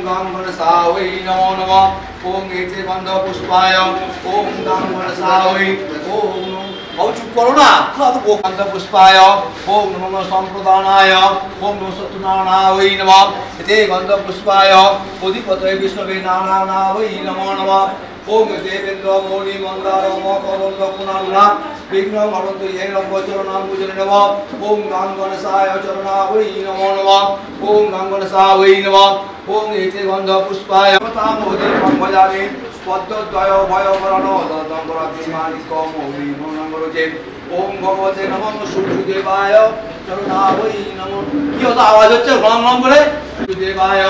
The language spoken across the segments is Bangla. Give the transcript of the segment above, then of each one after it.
গাং গণেশায় নমো নমঃ ওম এতে গন্ধ পুষ্পায় ওম গাং গণেশায় ওম চুপ করো না গন্ধ পুষ্পায় ওম নমঃ সম্প্রদানায় ওম নমঃ সত্যনারায়ণায় নমঃ এতে গন্ধ পুষ্পায় অধিপতয়ে বিষ্ণবে নারায়ণায় নমো নমঃ ওম দেবেন্দ্র মৌলি মন্দার মকরন্দ পুনান্না বিঘ্ন হরন্তু য়ে নবচরণাং পূজনে নমঃ ওম গাং গণেশায় চরণায় নমো নমঃ ওম গাং গণেশায় নমঃ ওম এতে গন্ধ পুষ্পায় তামোদে মঙ্গলানি পদ্মদ্বয় ভয়করণ দন্তরাজ্ঞিমানিক মৌলি মনঙ্গরজে ওম ভগবতে নমঃ সূর্যদেবায় চরণায় নমঃ কি হতো আওয়াজ হচ্ছে রং রং করে সূর্যদেবায়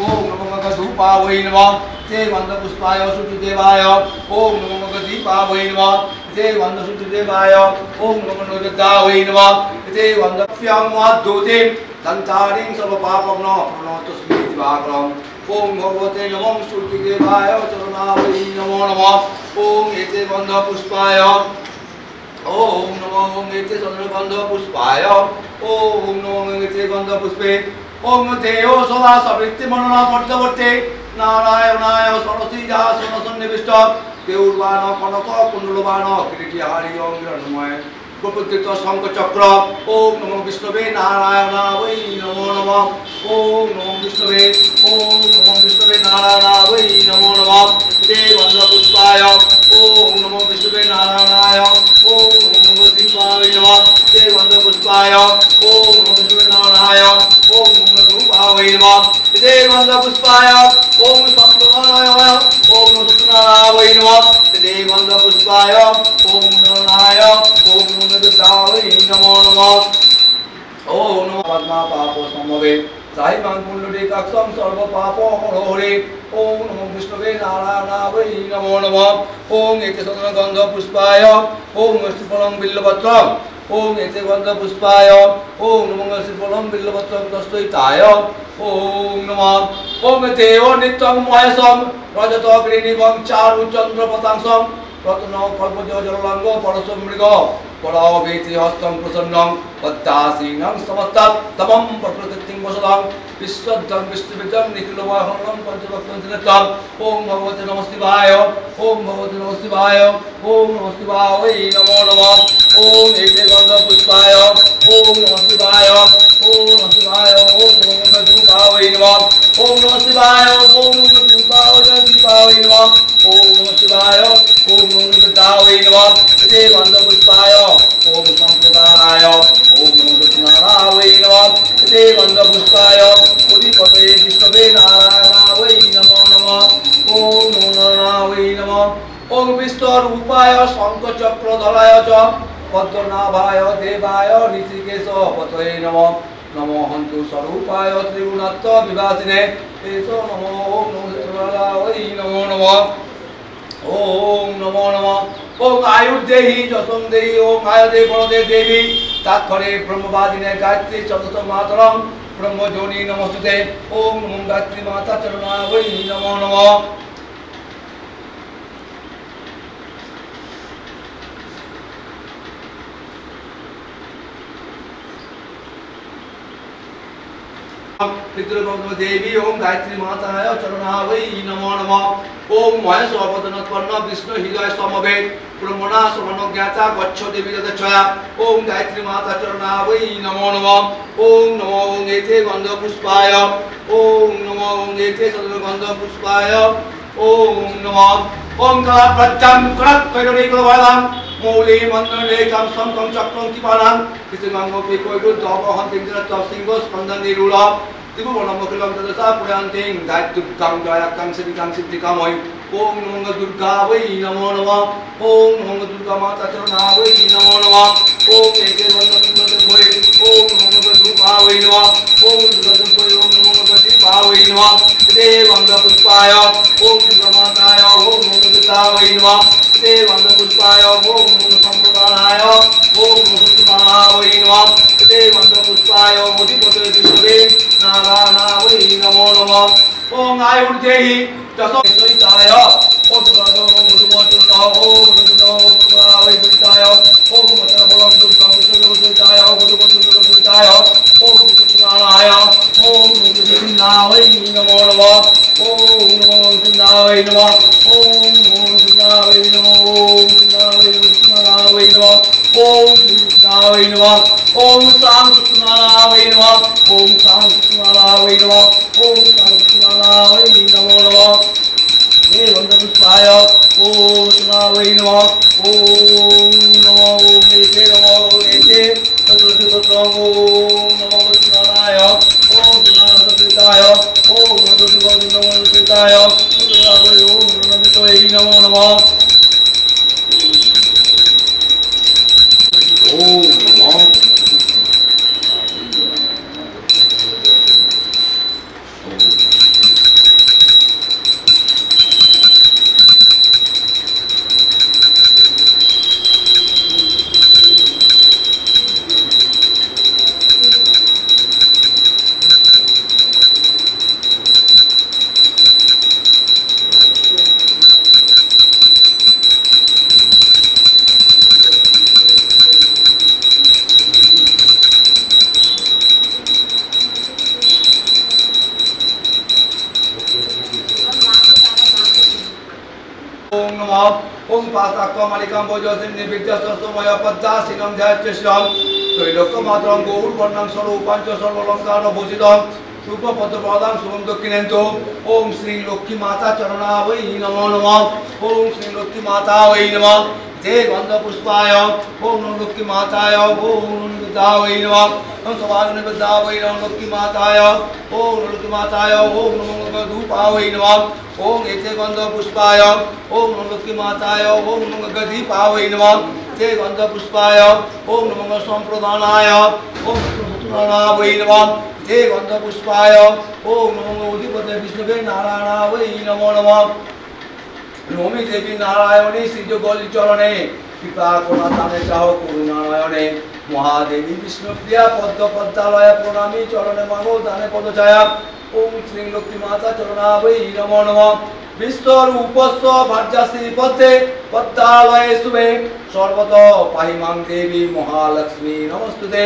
ওম নমঃ ধূপায় নমঃ ते गंध पुष्पाय सूर्यदेवाय ओम नमो दीपाय नमः ते गंध सूर्यदेवाय ओम नमो नोदाय नमः ते गंध प्यामद्दोते दंतारिं सर्व पापग्न प्रणतस्मै दिवाकरं ओम भगवते नमः सूर्यदेवाय चरणाय नमो नमः ओम एते गंध पुष्पाय ओम नमो ओम एते चंद्रगंध पुष्पाय ओम नमो एते गंध पुष्पे ओम देयो सदा सवृत्ति मनना पद्मवर्ते नारायणाय सरस्वती जासन सन्निविष्ट देउर्बाण कनक कुंडलबाण किरीटिहारी ओम हिरण्मय गोपकृत शंख चक्र ओम नमो विष्णवे नारायणाय नमो नमः ओम नमो विष्णवे नारायणाय नमो नमः ते गंध पुष्पाय ओम नमो विष्णवे नारायणाय ओम नमो दीपाय नमः ते गंध पुष्पाय ओम नमो विष्णवे नारायणाय ओम नमो धूपाय नमः ते गंध पुष्पाय ओम संप्रदानाय ओम नमो सत्यनारायणाय नमः ते गंध पुष्पाय ओम नारायणाय ओम नमो दुर्गाय नमो नमः ओम नमो पद्मा पापो संभवे साहिबां पुंडरीकाक्षं सर्व पापो हरे ओम नमो विष्णवे नारायणाय नमो नमः ओम एते गंध पुष्पाय ओम श्रीफलं बिल्वपत्रं ओम एते गंध पुष्पाय ओम नमो श्रीफलं बिल्वपत्रं दस्तैताय ओम नमः ओम देव नित्यं महेशं रजत ग्रीनिवं चारु चंद्र पतांसं रत्न कल्पज जलांग परसं मृग परावेति हस्तं प्रसन्नं पद्दासीनं समस्तं तमं प्रकृतिं वसदं विश्वद्धं विष्णुविदं निखिलवाहनं पंचभक्तं जनितं ओम भगवते नमः शिवाय ओम भगवते नमः शिवाय ओम नमः शिवाय नमो नमः ओम एते गंध पुष्पाय ओम नमः शिवाय ओम नमः शिवाय ओम नमः धूपाय नमः ओम नमः शिवाय ओम नमः धूपाय दीपाय नमः ओम नमः शिवाय ओम नमः दाय नमः ते गंध पुष्पाय ओम संप्रदानाय ओम नमो सत्यनारायणाय नमः ते गंध पुष्पाय अधिपतये विष्णवे नारायणाय नमो नमः ओम नमो नारायणाय नमः ओम विष्णुरूपाय शंखचक्रधराय च पद्मनाभाय देवाय ऋषिकेश पतये नमः नमो हन्तु स्वरूपाय त्रिगुणत्व विभासिने एषो नमो ओम नमो सत्यनारायणाय नमो नमः ओम नमो नमः ओम आयुर्देहि जसं देहि ओम आयुर्देहि बलदे देवी तात्पर्य ब्रह्मवादिने गायत्री चतुर्थ मातरं ब्रह्मजोनि नमस्ते ओम नमो गायत्री माता चरणाय नमो नमः देवी ओम गायत्री माताय चरणाय नमो नमः ओम महेश अवतनोत्पन्न विष्णु हृदय समवेत ब्रह्मणा समनज्ञाता गच्छ देवी तच्छया ओम गायत्री माता चरणाय नमो नमः ओम नमो ओम एते गंध पुष्पाय ओम नमो ओम एते गंध पुष्पाय ओम नमः ओम कला प्रत्यं क्रत कैरनिकलवादां मौली मंत्रलेकं संकं चक्रं किपानां किसंगंगोपि कोइरु दवहं तिंद्रत्व सिंहो स्पंदन निरुला तिबु बनमखिलं तदसा पुरान्तिं गायत्युक्तं जयाक्तं सिद्धिकं सिद्धिकामय ओम नमो दुर्गावै नमो नमः ओम नमो दुर्गा माता चरणावै नमो नमः ओम एके वन्दे भोय ओम नमो दुर्गावै नमः ओम दुर्गा भोय ओम नमो दीपावै नमः ते वंद पुष्पाय ओम दुर्गा माताय ओम नमो दुर्गावै नमः ते वंद पुष्पाय ओम नमो संप्रदानाय ओम नमो सत्यनारायणाय नमः ते वंद पुष्पाय अधिपतये विष्णवे नारायणाय नमो नमः ओम आयुर्देहि जसोताय ओम दुर्गा ओम दुर्गा ओम दुर्गावै दुर्गाय ओम मत्र बलं दुर्गा दुर्गाय ओम दुर्गाय ओम सत्यनारायणाय ओम नमो नमः ओम नमः ओम पासाक्व मालिकां भोजोसिं निर्विद्यासमय पद्दासिनं ध्यायत्यश्रं त्रैलोक्यमात्रं गौरवर्णं स्वरूपाञ्च सर्वलङ्कार भूषितं रूपपद्मप्रदां शुभं दक्षिणेन्दो ओम श्री लक्ष्मी माता चरणावै नमो नमः ओम श्री लक्ष्मी माता वै नमः जय गंध पुष्पाय ओम नमो लक्ष्मी माताय ओम नमो विद्यावै नमः ओम सवागुण विद्यावै नमो लक्ष्मी माताय ओम नमो लक्ष्मी माताय ओम नमो धूपावै नमः ओम एते गंध पुष्पाय ओम नमो लक्ष्मी माताय ओम नमो गदीपावै नमः जय गंध पुष्पाय ओम नमो संप्रदानाय ओम नमो नमः जय गंध पुष्पाय ओम नमो अधिपते विष्णुवे नारायणावै नमो नमः नमी देवी नारायणी श्रीजगल चरणे कृपा करुणा दाने चाहो करुणारायणे महादेवी विष्णुप्रिया पद्म पद्मालय प्रणामी चरणे मागो दाने पदछाया ओम श्री लक्ष्मी माता चरणावै नमो नमः विश्वरूपस्थ भार्याश्री पद्मे पद्मालये शुभे सर्वतो पाहिमां देवी महालक्ष्मी नमस्तुते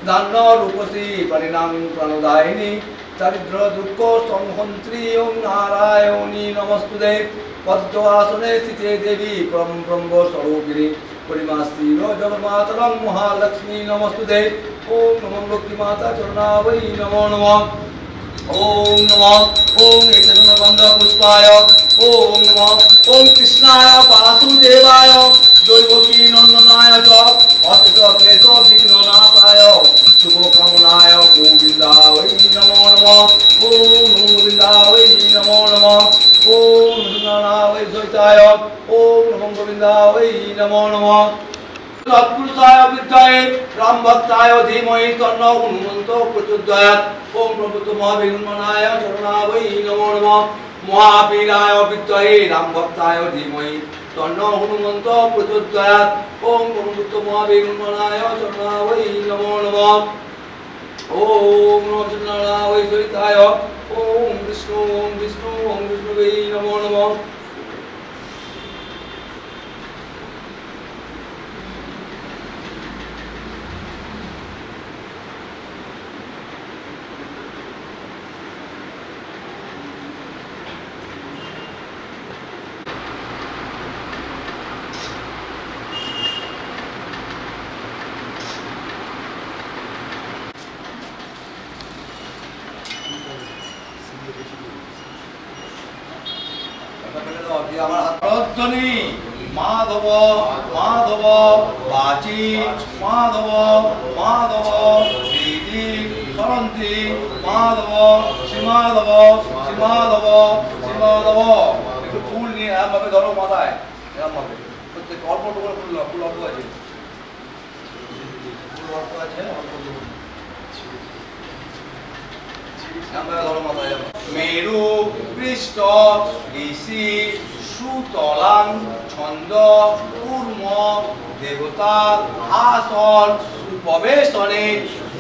धन्य रूपसी परिणाम प्रणोदायिनी चारिद्र दुःख संहंत्री ओम नारायणी नमस्तुते पद्मासने स्थिते देवी परम ब्रह्म स्वरूपिणी परिमास्ति जगन्मातरं महालक्ष्मी नमस्तुते ओम नमो लक्ष्मी माता चरणावै नमो नमः ओम नमः ओम एकदंड पुष्पाय ओम नमः ओम कृष्णाय वासुदेवाय दैवकी नंदनाय च अशेष क्लेश विघ्ननाशाय शुभकामनाय गोविन्दाय नमो नमः ओम गोविन्दाय नमो नमः ओम नमः जयताय ओम नमो गोविन्दाय नमो नमः तत्पुरुषाय विद्याय राम भक्ताय धीमहि तन्नो हनुमन्तो प्रचोदयात् ओम प्रभुतो महावीरमनाय चरणावै नमो नमः महावीराय विद्याय राम भक्ताय धीमहि तन्नो हनुमन्तो प्रचोदयात् ओम प्रभुतो महावीरमनाय चरणावै नमो नमः ओम नमो नारायणाय जयताय ओम विष्णुवे नमो नमः माधव माधव बाची माधव माधव दीदी सरंती माधव श्रीमाधव श्रीमाधव श्रीमाधव एक फूल नहीं है मत धरो माताए या मत प्रत्येक और फोटो को फूल ऑफ আছে फूल ऑफ আছে আমরা ধরো মাতায় মেরু পৃষ্ঠ ঋষি সুতলাং ছন্দ কূর্ম দেবতা আসন উপবেশনে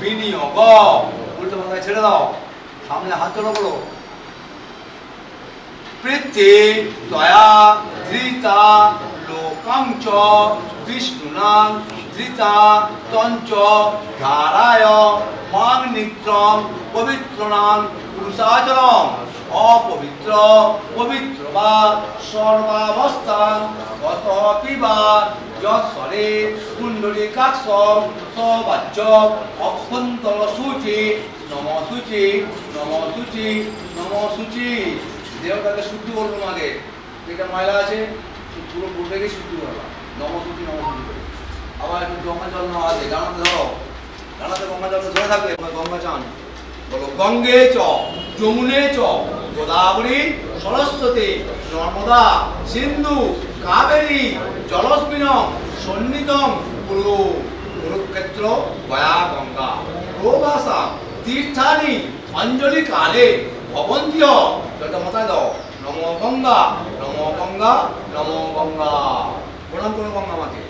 বিনিয়োগ উল্টো মাথায় ছেড়ে দাও সামনে হাত তোলো বলো প্রীতি দয়া ধৃতা লোকাঞ্চ বিষ্ণুনাং ধৃতা তঞ্চ ধারায় মাং নিত্রম পবিত্রনাং পুরুষাচরম अपवित्र पवित्र वा सर्वावस्थां गतोऽपि वा यस्सरे कुण्डलिकाक्ष सवाच्य अभ्यन्तर शुचि नमो शुचि नमो शुचि नमो शुचि देवताके शुद्धि করলাম আগে এটা ময়লা আছে পুরো পুরোটাকে শুদ্ধি করলাম নমো শুচি আবার একটু গঙ্গা জল নেওয়া আছে জানাতে ধরো জানাতে গঙ্গা জল ধরে থাকবে গঙ্গা চান बोलो गंगे च यमुने च गोदावरी सरस्वती नर्मदा सिंधु कावेरी जलस्मिनं सन्निधं कुरु कुरुक्षेत्र गया गंगा प्रवासा तीर्थानि अंजलि काले भवन्त्य जलटा माথায় দাও नमो गंगा नमो गंगा नमो गंगा प्रणाम करो गंगा माते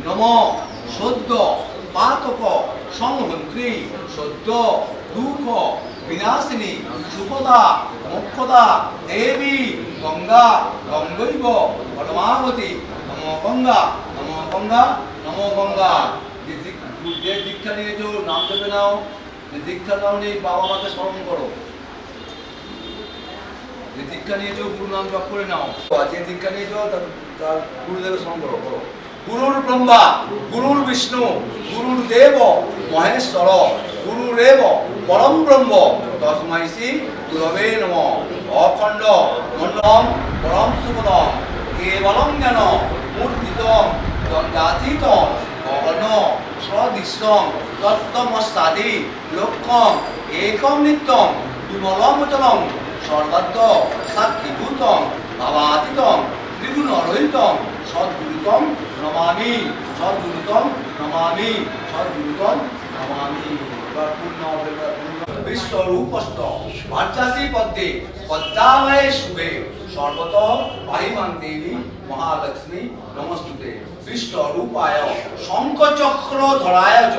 नमो सद्य पातक संहन्त्री सद्य दुख विनाशिनी सुखदा मोक्षदा देवी गंगा गंगैव परमावती नमो गंगा नमो गंगा नमो गंगा যে দীক্ষা নিয়েছো নাম জপে নাও যে দীক্ষা নাও নেই বাবা মাকে স্মরণ করো যে দীক্ষা নিয়েছো গুরু নাম জপ করে নাও, যে দীক্ষা নিয়েছো তার গুরুদেবের সঙ্গে করো। গুরুর ব্রহ্মা গুরুর বিষ্ণু গুরুর দেব মহেশ্বর গুরুরেব পরম ব্রহ্ম তস্मै শ্রী গুরবে নমঃ। অখণ্ড মণ্ডলম পরম সুখদম কেবলম জ্ঞান মূর্তিতম দ্বন্দ্বাতীতম গগন সদৃশ্যম তত্ত্বমস্যাদি লক্ষ্যম একম নিত্যম বিমলমচলম সর্বত্র সাক্ষীভূতম ভাবাতীতম ত্রিগুণরহিতম সদ্গুরুতম নমামি সদ্গুরুতম নমামি সদ্গুরুতম নমামি। বিশ্বরূপস্থ ভার্যাসি পদ্মে পদ্মালয়ে শুভে সর্বত পাহিমাং দেবী মহালক্ষ্মী নমস্তুতে। বিশ্বরূপায় শঙ্খচক্র ধরায় চ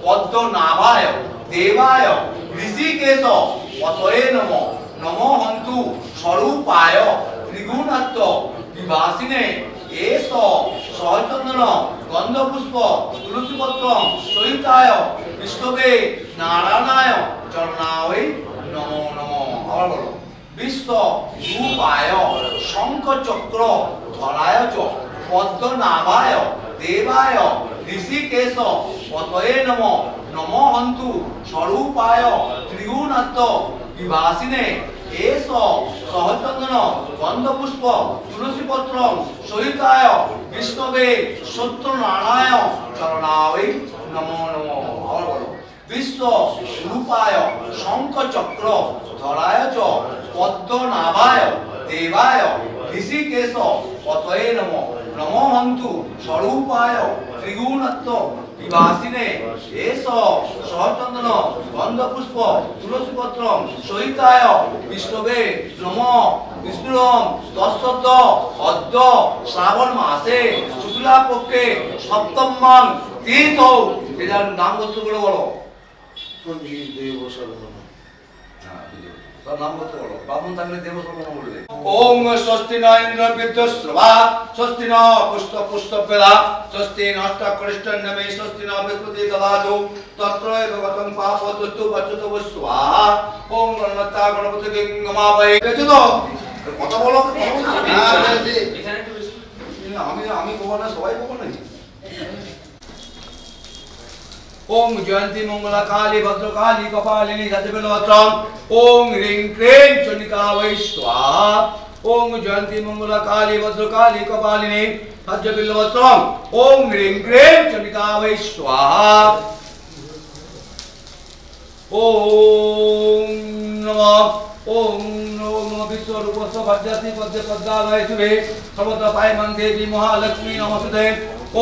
পদ্মনাভায় দেবায় ঋষিকেশ পতয়ে নমঃ। নমো হন্তু স্বরূপায় ত্রিগুণাত্ম বিভাসিনে এস সহচন্দন গন্ধপুষ্প তুলসীপত্র সহিতায় বিষ্ণবে নারায়ণায় চরণায় নমো নমঃ। আবার বলো। বিশ্ব রূপায় শঙ্খচক্র ধরায় চ পদ্মনাভায় দেবায় ঋষিকেশ পতয়ে নমঃ। নমো হন্তু স্বরূপায় ত্রিগুণাত্ম বিভাসিনে এস সহচন্দন গন্ধপুষ্প তুলসীপত্র সহিতায় বিষ্ণবে সত্যনারায়ণ চরণায় নমো নমঃ। আবার বলো। বিশ্ব রূপায় শঙ্খচক্র ধরায় চ পদ্মনাভায় দেবায় ঋষিকেশ পতয়ে নমঃ। নমো হন্তু স্বরূপায় ত্রিগুণাত্ম বিভাসিনে এস সহচন্দন গন্ধপুষ্প তুলসীপত্র সহিতায় বিষ্ণবে নমঃ। বিষ্ণুরম তৎসত্য অদ্য শ্রাবণ মাসে শুক্লা পক্ষে সপ্তমং তীর্থ। এটার নাম গোত্রগুলো বলো। নাম করতে বলো। ব্রাহ্মণ থাকলে দেব সর্বনাম বলবে। ওম স্বস্তি ন ইন্দ্র বিদ্যশ্রবা স্বস্তি ন পুষ্প পুষ্পবেলা স্বস্তি নষ্টাকরিষ্টন্নমে স্বস্তি ন বৃহস্পতি দদাতু তত্র ভগবতং পাপতস্তু বচ্চত স্বাহা। ওম গণনাথা গণপতি গঙ্গমাবৈ। দেখো তো কথা বলো। আমি বলবো না, সবাই বলবো নাকি? ओम जयंती मंगला काली भद्रकाली कपालिनी सत्यबिल्वत्रम ओम ह्रीं क्लीं चंडिका वै स्वाहा। ओम जयंती मंगला काली भद्रकाली कपालिनी सत्यबिल्वत्रम ओम ह्रीं क्लीं चंडिका वै स्वाहा। ओम नमः विश्वरूपस्थ भज्यसि पद्मे पद्मालये शुभे सर्वत्र पाहिमां देवी महालक्ष्मी नमस्ते।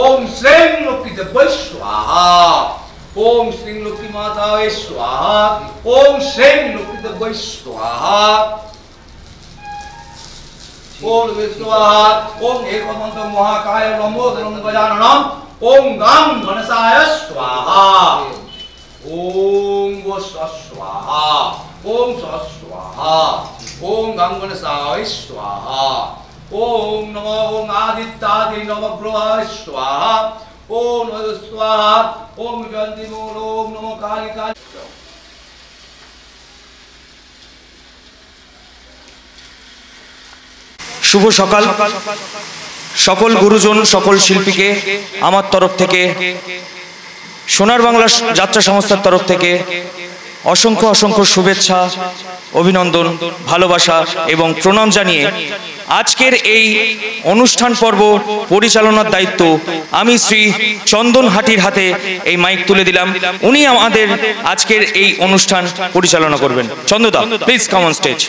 ओम श्रीं लक्ष्मीदेव्यै स्वाहा। ओम श्रीं लक्ष्मी मातायै स्वाहा। ओम श्रीं लक्ष्मीदेव्यै स्वाहा। ओम विष्णुवाहा। ओम एकमंत्र महाकाय लंबोदरं गजाननम् ओम गं गणेशाय स्वाहा। ओम स्वाहा। ओम स्वाहा। ओम गं गणेशाय स्वाहा। ओम नमो ओम आदित्यादि नवग्रहाय स्वाहा। ओम नमः स्वाहा। ओम जयंती मंगल ओम नमो काली काली। শুভ সকাল। সকল গুরুজন সকল শিল্পীকে আমার তরফ থেকে, সোনার বাংলা যাত্রা সংস্থার তরফ থেকে অসংখ্য অসংখ্য শুভেচ্ছা, অভিনন্দন, ভালোবাসা এবং প্রণাম জানিয়ে আজকের এই অনুষ্ঠান পর্ব পরিচালনার দায়িত্ব আমি শ্রী চন্দন হাটির হাতে এই মাইক তুলে দিলাম। উনি আমাদের আজকের এই অনুষ্ঠান পরিচালনা করবেন। চন্দদা, প্লিজ কাম অন স্টেজ।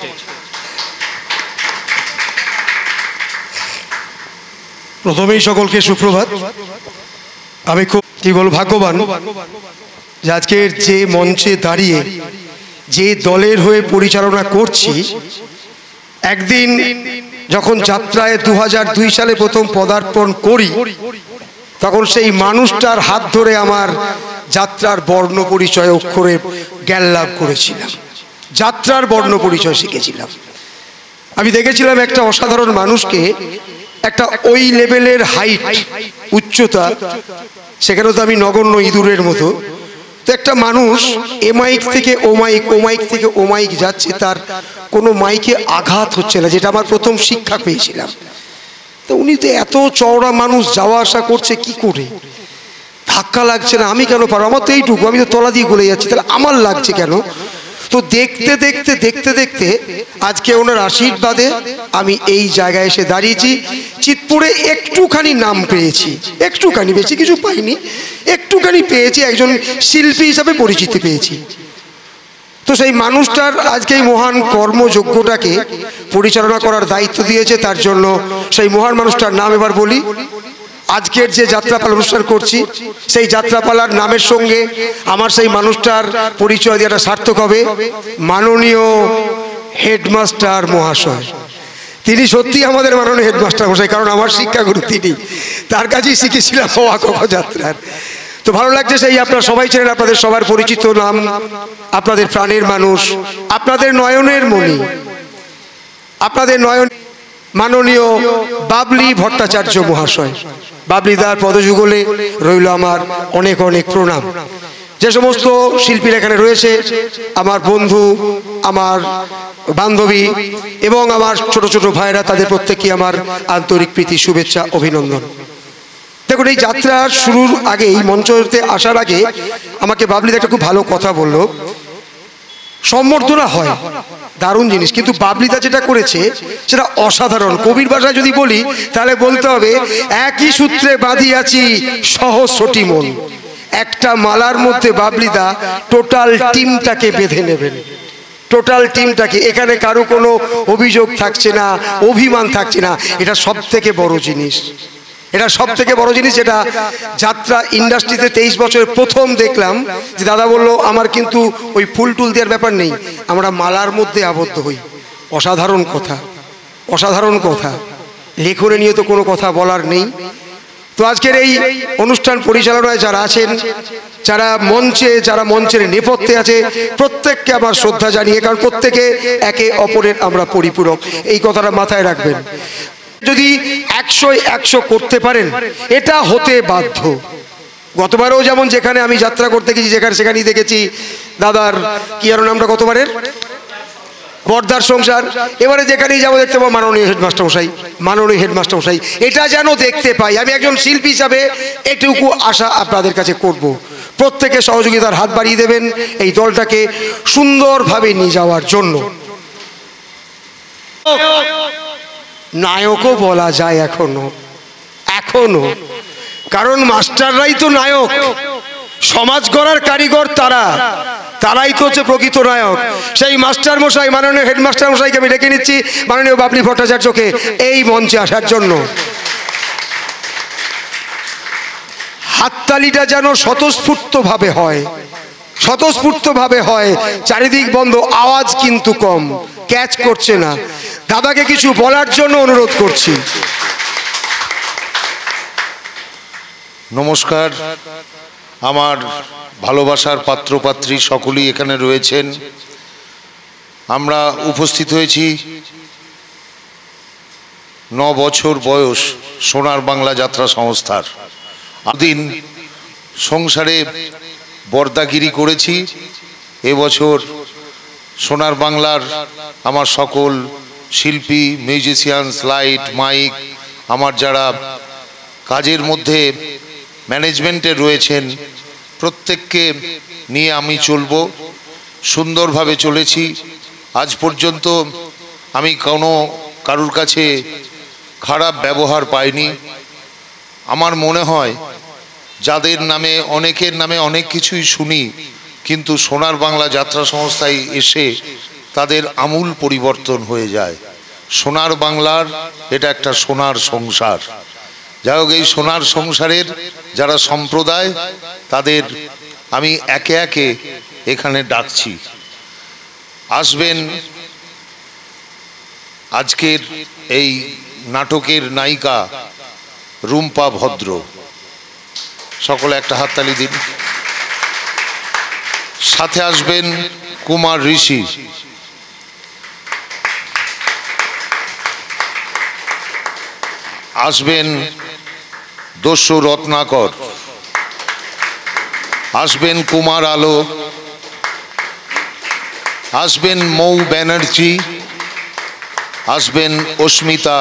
প্রথমেই সকলকে সুপ্রভাত। আমি খুব ভাগ্যবান যে আজকের যে মঞ্চে দাঁড়িয়ে যে দলের হয়ে পরিচালনা করছি, একদিন যখন যাত্রায় 2002 সালে প্রথম পদার্পণ করি, তখন সেই মানুষটার হাত ধরে আমার যাত্রার বর্ণ পরিচয় অক্ষরে জ্ঞান লাভ করেছিলাম, যাত্রার বর্ণ পরিচয় শিখেছিলাম। আমি দেখেছিলাম একটা অসাধারণ মানুষকে, একটা ওই লেভেলের হাইট, উচ্চতা, সেখানে তো আমি নগণ্য ইঁদুরের মতো। তো একটা মানুষ এ মাইক থেকে ও মাইক, ও মাইক থেকে ও মাইক যাচ্ছে, তার কোনো মাইকে আঘাত হচ্ছে না, যেটা আমার প্রথম শিক্ষা পেয়েছিলাম। তো উনি তো এত চওড়া মানুষ, যাওয়া আসা করছে কি করে, ধাক্কা লাগছে না, আমি কেন পারবো, আমার তো এইটুকু, আমি তো তলা দিয়ে গলে যাচ্ছি, তাহলে আমার লাগছে কেন? তো দেখতে দেখতে দেখতে দেখতে আজকে ওনার আশীর্বাদে আমি এই জায়গায় এসে দাঁড়িয়েছি। চিতপুরে একটুখানি নাম পেয়েছি, একটুখানি, বেশি কিছু পাইনি, একটুখানি পেয়েছি, একজন শিল্পী হিসাবে পরিচিতি পেয়েছি। তো সেই মানুষটার আজকে এই মহান কর্মযজ্ঞটাকে পরিচালনা করার দায়িত্ব দিয়েছে, তার জন্য সেই মহান মানুষটার নাম এবার বলি। আজকের যে যাত্রাপালা অনুষ্ঠান করছি, সেই যাত্রাপালার নামের সঙ্গে আমার সেই মানুষটার পরিচয় দেওয়াটা সার্থক হবে। মাননীয় হেডমাস্টার মহাশয়, তিনি সত্যি আমাদের মাননীয় হেডমাস্টার মশাই, কারণ আমার শিক্ষাগুরু তিনি, তার কাছেই শিখেছিলাম অ আ ক খ যাত্রার। তো ভালো লাগছে, সেই আপনারা সবাই ছিলেন, আপনাদের সবার পরিচিত নাম, আপনাদের প্রাণের মানুষ, আপনাদের নয়নের মণি, আপনাদের নয়ন, মাননীয় বাবলি ভট্টাচার্য মহাশয়। বাবলিদার পদযুগলে রইল আমার অনেক অনেক প্রণাম। যে সমস্ত শিল্পীরা এখানে রয়েছে, আমার বন্ধু, আমার বান্ধবী এবং আমার ছোট ছোট ভাইরা, তাদের প্রত্যেককে আমার আন্তরিক প্রীতি, শুভেচ্ছা, অভিনন্দন। দেখুন, এই যাত্রা শুরুর আগেই, মঞ্চতে আসার আগে আমাকে বাবলিদা একটা খুব ভালো কথা বললো। সম্বর্ধনা হয়, দারুণ জিনিস, কিন্তু বাবলিদা যেটা করেছে সেটা অসাধারণ। কবির ভাষায় যদি বলি তাহলে বলতে হবে, একই সূত্রে বাঁধিয়াছি সহস্রটি মন। একটা মালার মধ্যে বাবলিদা টোটাল টিমটাকে বেঁধে নেবেন, টোটাল টিমটাকে। এখানে কারো কোনো অভিযোগ থাকছে না, অভিমান থাকছে না। এটা সব থেকে বড় জিনিস, এটা সব থেকে বড় জিনিস। এটা যাত্রা ইন্ডাস্ট্রিতে 23 বছর প্রথম দেখলাম যে দাদা বললো, আমার কিন্তু ওই ফুল টুল দেওয়ার ব্যাপার নেই, আমরা মালার মধ্যে আবদ্ধ হই। অসাধারণ কথা, অসাধারণ কথা। লেখনে নিয়ে তো কোনো কথা বলার নেই। তো আজকের এই অনুষ্ঠান পরিচালনায় যারা আছেন, যারা মঞ্চের নেপথ্যে আছে, প্রত্যেককে আমার শ্রদ্ধা জানিয়ে, কারণ প্রত্যেকে একে অপরের আমরা পরিপূরক, এই কথাটা মাথায় রাখবেন। যদি 100 করতে পারেন, এটা হতে বাধ্য। গতবারও যেমন যেখানে আমি যাত্রা করতে গেছি, সেখানেই দেখেছি দাদার কি আর নামটা, গতবারের বর্দার সংসার। এবারে যেখানেই যাবো দেখতে পাবো মাননীয় হেডমাস্টার মশাই, মাননীয় হেডমাস্টার মশাই, এটা যেন দেখতে পাই। আমি একজন শিল্পী হিসাবে এটুকু আশা আপনাদের কাছে করব, প্রত্যেকে সহযোগিতার হাত বাড়িয়ে দেবেন এই দলটাকে সুন্দরভাবে নিয়ে যাওয়ার জন্য। নায়কও বলা যায় এখনো, কারণ মাস্টাররাই তো নায়ক, সমাজ গড়ার কারিগর তারাই তো হচ্ছে প্রকৃত নায়ক। সেই মাস্টার মশাই, মাননীয় হেডমাস্টার মশাইকে আমি ডেকে নিচ্ছি, মাননীয় বাবলি ভট্টাচার্যকে এই মঞ্চে আসার জন্য। হাততালিটা যেন স্বতঃস্ফূর্তভাবে হয়, স্বতঃস্ফূর্তভাবে হয়, চারিদিক বন্ধ, আওয়াজ কিন্তু কম, ক্যাচ করছে না। দাদাকে কিছু বলার জন্য অনুরোধ করছি। নমস্কার, আমার ভালোবাসার পাত্রপাত্রী সকলেই এখানে রয়েছেন। আমরা উপস্থিত হয়েছি 9 বছর বয়স সোনার বাংলা যাত্রা সংস্থার। দিন সংসারে বর্দাগিরি করেছি। এবছর সোনার বাংলার আমার সকল শিল্পী, মিউজিশিয়ানস, লাইট, মাইক, আমার যারা কাজের মধ্যে ম্যানেজমেন্টে রয়েছেন, প্রত্যেককে নিয়ে আমি চলব। সুন্দরভাবে চলেছি আজ পর্যন্ত। আমি কারুর কাছে খারাপ ব্যবহার পাইনি। আমার মনে হয় যাদের নামে, অনেকের নামে অনেক কিছুই শুনি, কিন্তু সোনার বাংলা যাত্রা সংস্থায় এসে তাদের আমূল পরিবর্তন হয়ে যায়। সোনার বাংলার এটা একটা সোনার সংসার। যাই হোক, এই সোনার সংসারের যারা সম্প্রদায়, তাদের আমি একে একে এখানে ডাকছি। আসবেন আজকের এই নাটকের নায়িকা রুম্পা ভদ্র। সকলে একটা হাততালি দিন। সাথে আসবেন কুমার ঋষি, আসবেন দস্যু রত্নাকর, আসবেন কুমার আলো, আসবেন মৌ ব্যানার্জি, আসবেন অস্মিতা,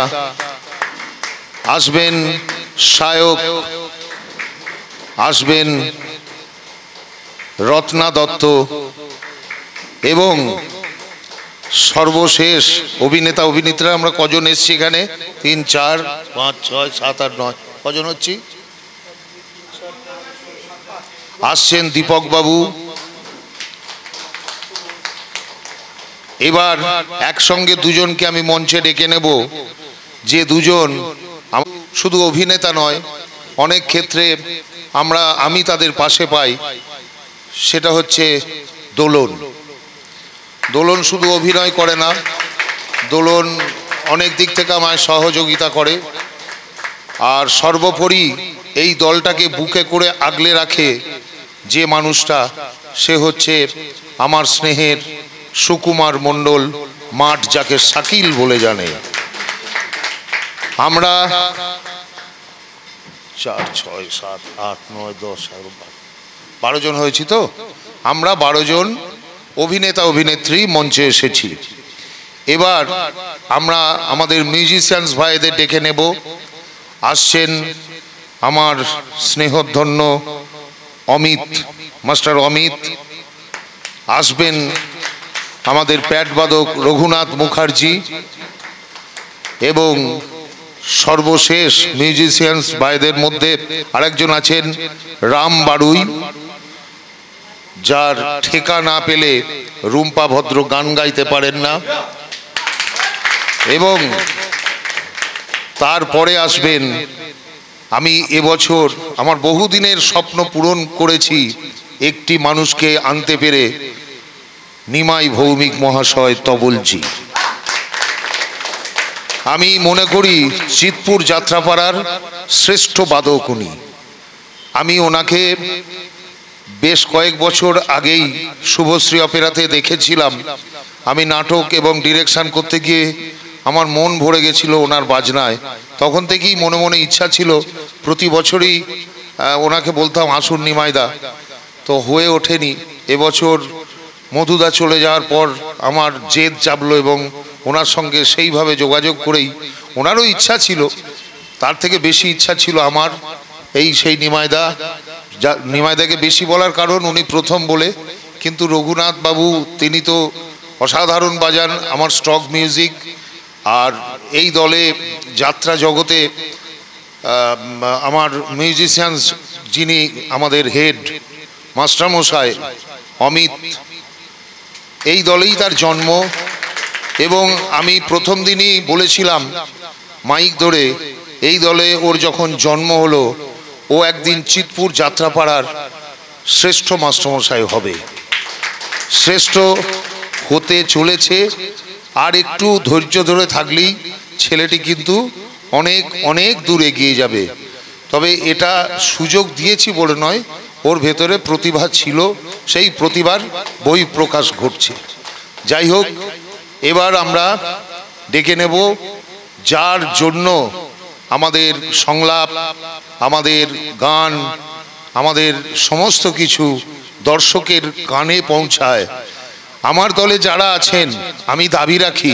আসবেন সায়ক, আসবেন রত্না দত্ত এবং সর্বশেষ অভিনেতা অভিনেত্রীরা আমরা কজন এসছি এখানে? 3, 4, 5, 6, 7, 8, 9 কজন হচ্ছি? আসছেন দীপক বাবু। এবার একসঙ্গে দুজনকে আমি মঞ্চে ডেকে নেব, যে দুজন শুধু অভিনেতা নয়, অনেক ক্ষেত্রে আমি তাদের পাশে পাই। সেটা হচ্ছে দোলন। দোলন শুধু অভিনয় করে না, দোলন অনেক দিক থেকে আমায় সহযোগিতা করে, আর সর্বোপরি এই দলটাকে বুকে করে আগলে রাখে যে মানুষটা, সে হচ্ছে আমার স্নেহের সুকুমার মণ্ডল, মাঠ যাকে শাকিল বলে জানে। আমরা 4, 6, 7, 8, 9, 10, 12 জন হয়েছি তো। আমরা 12 জন অভিনেতা অভিনেত্রী মঞ্চে এসেছি। এবার আমরা আমাদের মিউজিশিয়ানস ভাইদের ডেকে নেব। আসছেন আমার স্নেহধন্য অমিত, মাস্টার অমিত। আসবেন আমাদের প্যাডবাদক রঘুনাথ মুখার্জি এবং সর্বশেষ মিউজিশিয়ানস ভাইদের মধ্যে আরেকজন আছেন রাম বাড়ুই, যার ঠেকা না পেলে রুম্পা ভদ্র গান গাইতে পারেন না। এবং তারপরে আসবেন, আমি এবছর আমার বহুদিনের স্বপ্ন পূরণ করেছি একটি মানুষকে আনতে পেরে, নিমাই ভৌমিক মহাশয় তবলজি। আমি মনে করি চিতপুর যাত্রাপাড়ার শ্রেষ্ঠ বাদক উনি। আমি ওনাকে বেশ কয়েক বছর আগেই শুভশ্রী অপেরাতে দেখেছিলাম। আমি নাটক এবং ডিরেকশন করতে গিয়ে আমার মন ভরে গেছিল ওনার বাজনায়। তখন থেকেই মনে মনে ইচ্ছা ছিল প্রতি বছরই ওনাকে বলতাম আসুন নিমাইদা, তো হয়ে ওঠেনি। এবছর মধুদা চলে যাওয়ার পর আমার জেদ চাপলো এবং ওনার সঙ্গে সেইভাবে যোগাযোগ করেই, ওনারও ইচ্ছা ছিল, তার থেকে বেশি ইচ্ছা ছিল আমার সেই নিমাইদা। নিমাইদাকে বেশি বলার কারণ উনি প্রথম বলে, কিন্তু রঘুনাথ বাবু তিনি তো অসাধারণ বাজান, আমার স্টক মিউজিক। আর এই দলে যাত্রা জগতে আমার মিউজিশিয়ানস যিনি আমাদের হেড মাস্টারমশাই অমিত, এই দলেই তার জন্ম। এবং আমি প্রথম দিনই বলেছিলাম মাইক ধরে, এই দলে ওর যখন জন্ম হলো, ও একদিন চিতপুর যাত্রাপাড়ার শ্রেষ্ঠ মাস্টারমশাই হবে, শ্রেষ্ঠ হতে চলেছে। আর একটু ধৈর্য ধরে থাকলেই ছেলেটি কিন্তু অনেক অনেক দূর এগিয়ে যাবে। তবে এটা সুযোগ দিয়েছি বলে নয়, ওর ভেতরে প্রতিভা ছিল, সেই প্রতিভার বই প্রকাশ ঘটছে। যাই হোক, এবার আমরা ডেকে নেব যার জন্য আমাদের সংলাপ, আমাদের গান, আমাদের সমস্ত কিছু দর্শকের কানে পৌঁছায়। আমার দলে যারা আছেন আমি দাবি রাখি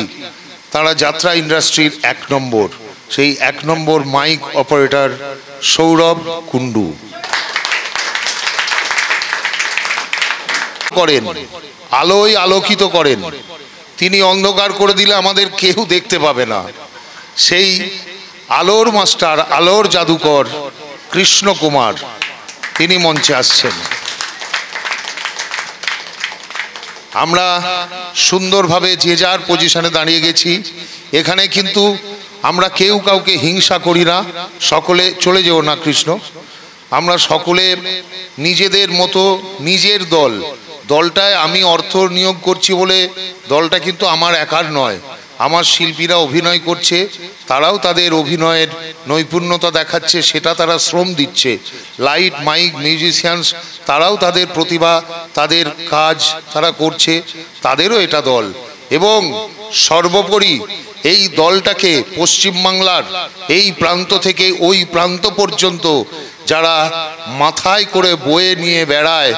তারা যাত্রা ইন্ডাস্ট্রির 1 নম্বর, সেই 1 নম্বর মাইক অপারেটর সৌরভ কুন্ডু করেন, আলোয় আলোকিত করেন। তিনি অন্ধকার করে দিলে আমাদের কেউ দেখতে পাবে না। সেই আলোর মাস্টার, আলোর জাদুকর কৃষ্ণ কুমার, তিনি মঞ্চে আসছেন। আমরা সুন্দরভাবে যে যার পজিশনে দাঁড়িয়ে গেছি। এখানে কিন্তু আমরা কেউ কাউকে হিংসা করি না। সকলে চলে যেও না কৃষ্ণ, আমরা সকলে নিজেদের মতো নিজের দলটায় আমি অর্থ নিয়োগ করছি বলে দলটা কিন্তু আমার একার নয়। আমার শিল্পীরা অভিনয় করছে, তারাও তাদের অভিনয়ের নৈপুণ্যতা দেখাচ্ছে, সেটা তারা শ্রম দিচ্ছে। লাইট, মাইক, মিউজিশিয়ানস তারাও তাদের প্রতিভা, তাদের কাজ তারা করছে, তাদেরও এটা দল। এবং সর্বোপরি এই দলটাকে পশ্চিমবাংলার এই প্রান্ত থেকে ওই প্রান্ত পর্যন্ত যারা মাথায় করে বয়ে নিয়ে বেড়ায়,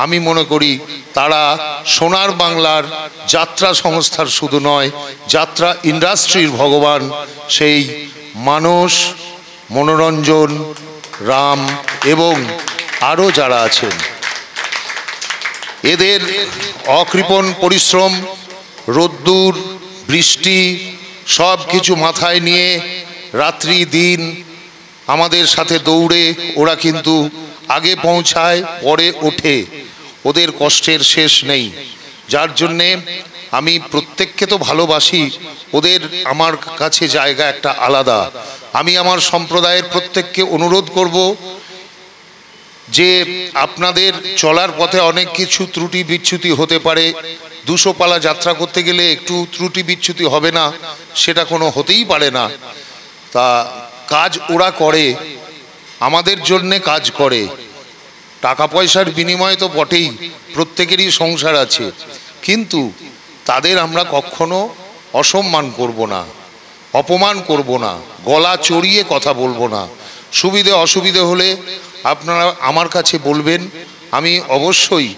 আমি মনে করি তারা সোনার বাংলার যাত্রা সংস্থার শুধু নয়, যাত্রা ইন্ডাস্ট্রির ভগবান সেই মানস, মনোরঞ্জন, রাম এবং আরও যারা আছেন। এদের অকৃপণ পরিশ্রম, রোদ্দুর বৃষ্টি সব কিছু মাথায় নিয়ে রাত্রি দিন আমাদের সাথে দৌড়ে ওরা কিন্তু আগে পৌঁছায়, পরে ওঠে, ওদের কষ্টের শেষ নেই। যার জন্যে আমি প্রত্যেককে তো ভালোবাসি, ওদের আমার কাছে জায়গা একটা আলাদা। আমি আমার সম্প্রদায়ের প্রত্যেককে অনুরোধ করব যে আপনাদের চলার পথে অনেক কিছু ত্রুটি বিচ্যুতি হতে পারে। 200 পালা যাত্রা করতে গেলে একটু ত্রুটি বিচ্যুতি হবে না, সেটা কোনো হতেই পারে না। তা কাজ ওরা করে, আমাদের জন্যে কাজ করে, টাকা পয়সার বিনিময়ে তো বটেই, প্রত্যেকেরই সংসার আছে, কিন্তু তাদের আমরা কখনো অসম্মান করব না, অপমান করব না, গলা চড়িয়ে কথা বলবো না। সুবিধে অসুবিধে হলে আপনারা আমার কাছে বলবেন, আমি অবশ্যই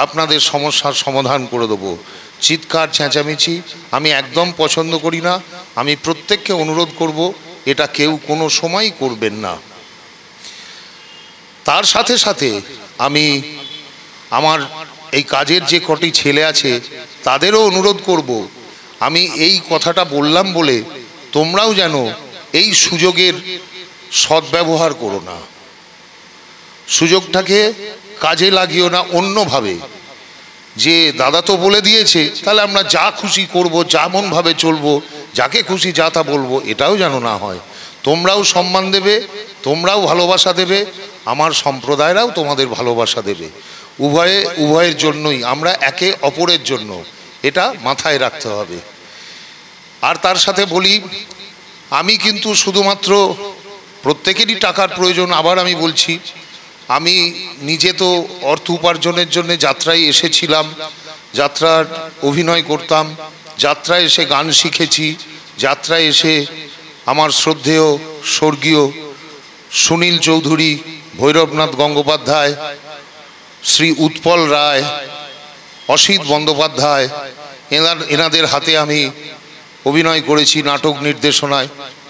আপনাদের সমস্যার সমাধান করে দেবো। চিৎকার চেঁচামেচি আমি একদম পছন্দ করি না। আমি প্রত্যেককে অনুরোধ করব এটা কেউ কোনো সময়ই করবেন না। তার সাথে সাথে আমি আমার এই কাজের যে কটি ছেলে আছে তাদেরও অনুরোধ করব, আমি এই কথাটা বললাম বলে তোমরাও যেন এই সুযোগের সদ্ব্যবহার করো না, সুযোগটাকে কাজে লাগিও না অন্যভাবে। যে দাদা তো বলে দিয়েছে, তাহলে আমরা যা খুশি করব, যেমনভাবে চলবো, যাকে খুশি যা তা বলবো, এটাও যেন না হয়। তোমরাও সম্মান দেবে, তোমরাও ভালোবাসা দেবে, আমার সম্প্রদায়রাও তোমাদের ভালোবাসা দেবে। উভয়ের জন্যই, আমরা একে অপরের জন্য, এটা মাথায় রাখতে হবে। আর তার সাথে বলি, আমি কিন্তু শুধুমাত্র, প্রত্যেকেরই টাকার প্রয়োজন, আবার আমি বলছি, আমি নিজে তো অর্থ উপার্জনের জন্য যাত্রায় এসেছিলাম, যাত্রার অভিনয় করতাম, যাত্রায় এসে গান শিখেছি, যাত্রায় এসে আমার শ্রদ্ধেয় স্বর্গীয় সুনীল চৌধুরী, ভৈরবনাথ গঙ্গোপাধ্যায়, শ্রী উৎপল রায়, অসিত বন্দ্যোপাধ্যায়, এনাদের হাতে আমি অভিনয় করেছি নাটক নির্দেশনায়।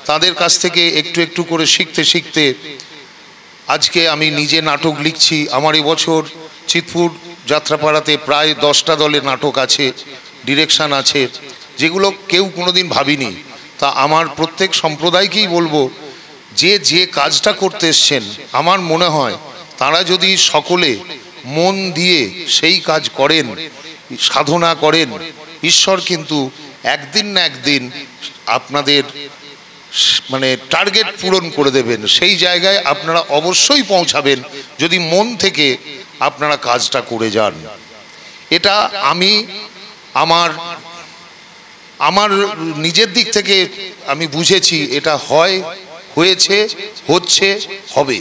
তাদের কাছ থেকে একটু একটু করে শিখতে শিখতে আজকে আমি নিজে নাটক লিখছি। আমার এবছর চিতপুর যাত্রাপাড়াতে প্রায় 10টা দলের নাটক আছে, ডিরেকশন আছে, যেগুলো কেউ কোনোদিন ভাবিনি। তা আমার প্রত্যেক সম্প্রদায়কেই বলবো, যে কাজটা করতে এসছেন, আমার মনে হয় তারা যদি সকলে মন দিয়ে সেই কাজ করেন, সাধনা করেন, ঈশ্বর কিন্তু একদিন না একদিন আপনাদের মানে টার্গেট পূরণ করে দেবেন। সেই জায়গায় আপনারা অবশ্যই পৌঁছাবেন যদি মন থেকে আপনারা কাজটা করে যান। এটা আমি আমার নিজের দিক থেকে আমি বুঝেছি, এটা হয়, হয়েছে, হচ্ছে, হবে।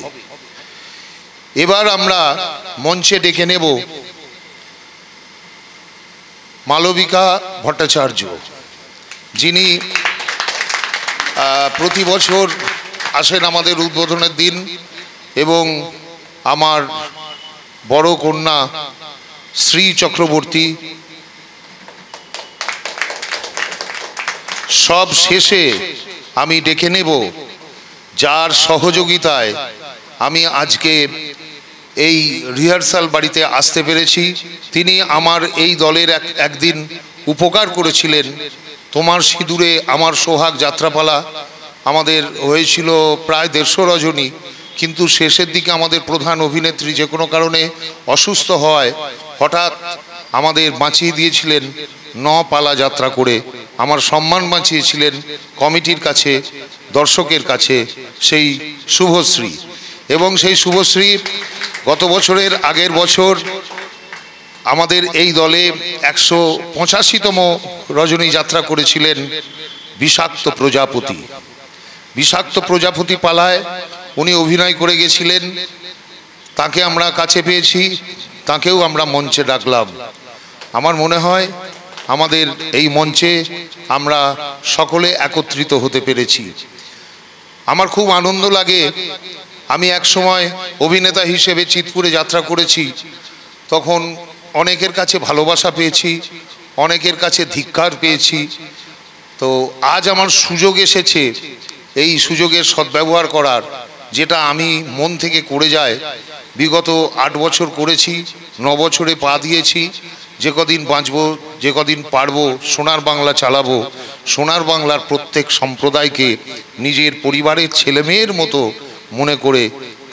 এবার আমরা মঞ্চে ডেকে নেব মালবিকা ভট্টাচার্য, যিনি প্রতি বছর আসেন আমাদের উদ্বোধনের দিন, এবং আমার বড় কন্যা শ্রী চক্রবর্তী। সব শেষে আমি ডেকে নেব যার সহযোগিতায় আমি আজকে এই রিহার্সাল বাড়িতে আসতে পেরেছি। তিনি আমার এই দলের একদিন উপকার করেছিলেন। তোমার সিঁদুরে আমার সোহাগ যাত্রাপালা আমাদের হয়েছিল প্রায় 150 রজনী, কিন্তু শেষের দিকে আমাদের প্রধান অভিনেত্রী যে কোনো কারণে অসুস্থ হয়, হঠাৎ আমাদের বাঁচিয়ে দিয়েছিলেন 9 পালা যাত্রা করে, আমার সম্মান বাঁচিয়েছিলেন কমিটির কাছে, দর্শকের কাছে, সেই শুভশ্রী। এবং সেই শুভশ্রী গত বছরের আগের বছর আমাদের এই দলে 185তম রজনী যাত্রা করেছিলেন বিষাক্ত প্রজাপতি। বিষাক্ত প্রজাপতি পালায় উনি অভিনয় করে গেছিলেন, তাকে আমরা কাছে পেয়েছি, তাকেও আমরা মঞ্চে ডাকলাম। আমার মনে হয় আমাদের এই মঞ্চে আমরা সকলে একত্রিত হতে পেরেছি। আমার খুব আনন্দ লাগে আমি এক সময় অভিনেতা হিসেবে চিতপুরে যাত্রা করেছি, তখন অনেকের কাছে ভালোবাসা পেয়েছি, অনেকের কাছে ধিক্কার পেয়েছি। তো আজ আমার সুযোগ এসেছে এই সুযোগের সদ্ব্যবহার করার, যেটা আমি মন থেকে করে যায়। বিগত 8 বছর করেছি, 9 বছরে পা দিয়েছি। যে কদিন বাঁচবো, যে কদিন পারবো, সোনার বাংলা চালাবো। সোনার বাংলার প্রত্যেক সম্প্রদায়কে নিজের পরিবারের ছেলেমেয়ের মতো মনে করে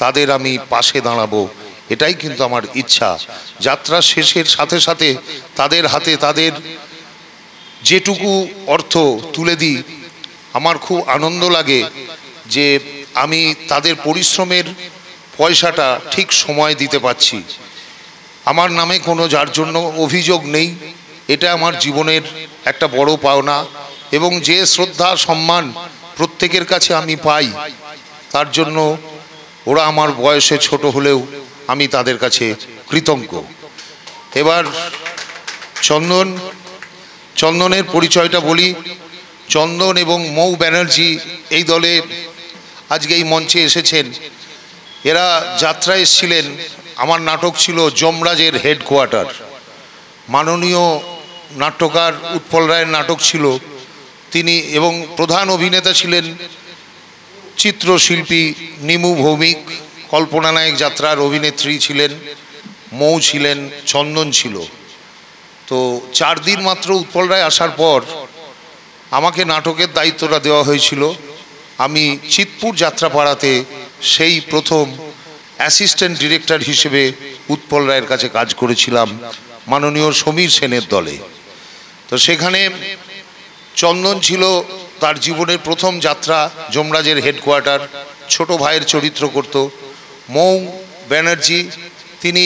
তাদের আমি পাশে দাঁড়াবো, এটাই কিন্তু আমার ইচ্ছা। যাত্রা শেষের সাথে সাথে তাদের হাতে তাদের যেটুকু অর্থ তুলে দিই, আমার খুব আনন্দ লাগে যে আমি তাদের পরিশ্রমের পয়সাটা ঠিক সময় দিতে পারছি। আমার নামে কোনো যার জন্য অভিযোগ নেই, এটা আমার জীবনের একটা বড় পাওনা। এবং যে শ্রদ্ধা সম্মান প্রত্যেকের কাছে আমি পাই, তার জন্য ওরা আমার বয়সে ছোট হলেও আমি তাদের কাছে কৃতজ্ঞ। এবার চন্দনের পরিচয়টা বলি। চন্দন এবং মৌ ব্যানার্জি এই দলে আজকে এই মঞ্চে এসেছেন। এরা যাত্রা এসেছিলেন, আমার নাটক ছিল যমরাজের হেডকোয়ার্টার। মাননীয় নাট্যকার উৎপল রায়ের নাটক ছিল, তিনি এবং প্রধান অভিনেতা ছিলেন চিত্রশিল্পী নিমু ভৌমিক, কল্পনা নায়ক যাত্রার অভিনেত্রী ছিলেন, মৌ ছিলেন, চন্দন ছিল। তো 4 দিন মাত্র উৎপল রায় আসার পর আমাকে নাটকের দায়িত্বটা দেওয়া হয়েছিল। আমি চিতপুর যাত্রাপাড়াতে সেই প্রথম অ্যাসিস্ট্যান্ট ডিরেক্টর হিসেবে উৎপল রায়ের কাছে কাজ করেছিলাম মাননীয় সমীর সেনের দলে। তো সেখানে চন্দন ছিল তার জীবনের প্রথম যাত্রা, যমরাজের হেডকোয়ার্টার, ছোট ভাইয়ের চরিত্র করত। মৌ ব্যানার্জি তিনি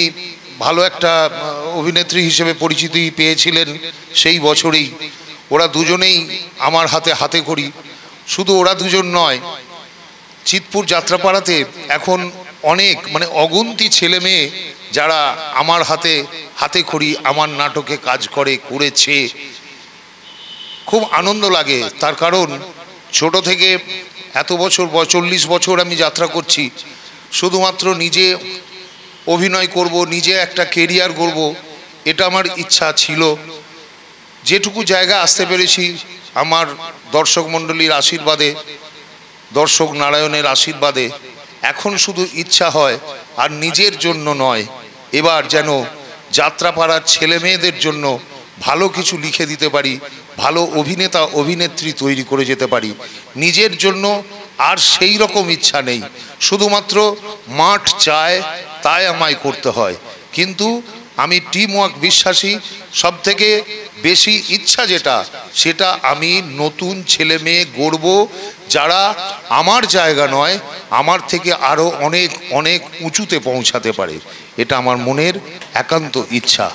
ভালো একটা অভিনেত্রী হিসেবে পরিচিতি পেয়েছিলেন সেই বছরেই। ওরা দুজনেই আমার হাতে হাতে করি। শুধু ওরা দুজন নয়, চিতপুর যাত্রাপাড়াতে এখন অনেক অগুন্তি ছেলে মেয়ে যারা আমার হাতে হাতে করি আমার নাটকে কাজ করেছে। খুব আনন্দ লাগে, তার কারণ ছোট থেকে এত বছর 40 বছর আমি যাত্রা করছি, শুধুমাত্র নিজে অভিনয় করব, নিজে একটা কেরিয়ার করব, এটা আমার ইচ্ছা ছিল। যেটুকু জায়গা আসতে পেরেছি আমার দর্শক মণ্ডলীর আশীর্বাদে, দর্শক নারায়ণের আশীর্বাদে। এখন শুধু ইচ্ছা হয়, আর নিজের জন্য নয়, এবার যেন যাত্রাপাড়ার ছেলে মেয়েদের জন্য ভালো কিছু লিখে দিতে পারি, ভালো অভিনেতা অভিনেত্রী তৈরি করে যেতে পারি। নিজের জন্য আর সেই রকম ইচ্ছা নেই, শুধুমাত্র মাঠ চায় তাই আমায় করতে হয়। কিন্তু আমি টিম ওয়ার্ক বিশ্বাসী। সব থেকে বেশি ইচ্ছা সেটা আমি নতুন ছেলে মেয়ে গড়ব, যারা আমার জায়গা নয়, আমার থেকে আরও অনেক অনেক উঁচুতে পৌঁছাতে পারে। এটা আমার মনের একান্ত ইচ্ছা,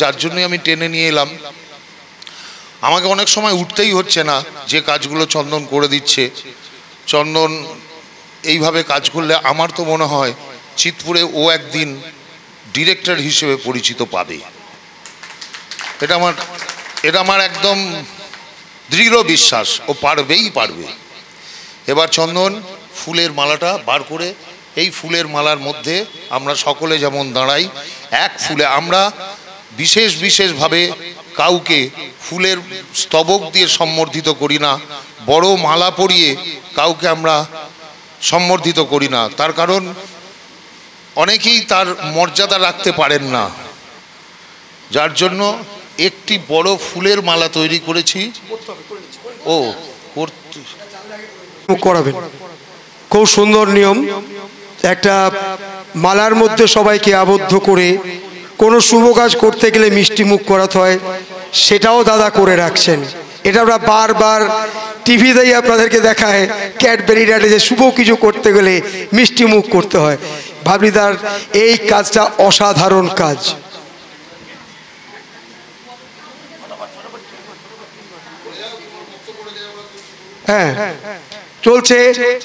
যার জন্য আমি টেনে নিয়ে এলাম। আমাকে অনেক সময় উঠতেই হচ্ছে না, যে কাজগুলো চন্দন করে দিচ্ছে। চন্দন এইভাবে কাজ করলে আমার তো মনে হয় চিতপুরে ও একদিন ডিরেক্টর হিসেবে পরিচিত পাবে। এটা আমার একদম দৃঢ় বিশ্বাস, ও পারবেই পারবে। এবার চন্দন ফুলের মালাটা বার করে, এই ফুলের মালার মধ্যে আমরা সকলে যেমন দাঁড়াই, এক ফুলে আমরা বিশেষভাবে কাউকে ফুলের স্তবক দিয়ে সম্বর্ধিত করি না, বড় মালা পরিয়ে কাউকে আমরা সম্বর্ধিত করি না। তার কারণ অনেকেই তার মর্যাদা রাখতে পারেন না, যার জন্য একটি বড় ফুলের মালা তৈরি করেছি। করাবেন, খুব সুন্দর নিয়ম। একটা মালার মধ্যে সবাইকে আবদ্ধ করে কোনো শুভ কাজ করতে গেলে মিষ্টি মুখ করাতে হয়, সেটাও দাদা করে রাখছেন। এটা আমরা বারবার টিভিতেই আপনাদেরকে দেখায়, ক্যাডবেরি রাটে যে শুভ কিছু করতে গেলে মিষ্টি মুখ করতে হয়। ভাবলিদার এই কাজটা অসাধারণ কাজ। হ্যাঁ, চলছে,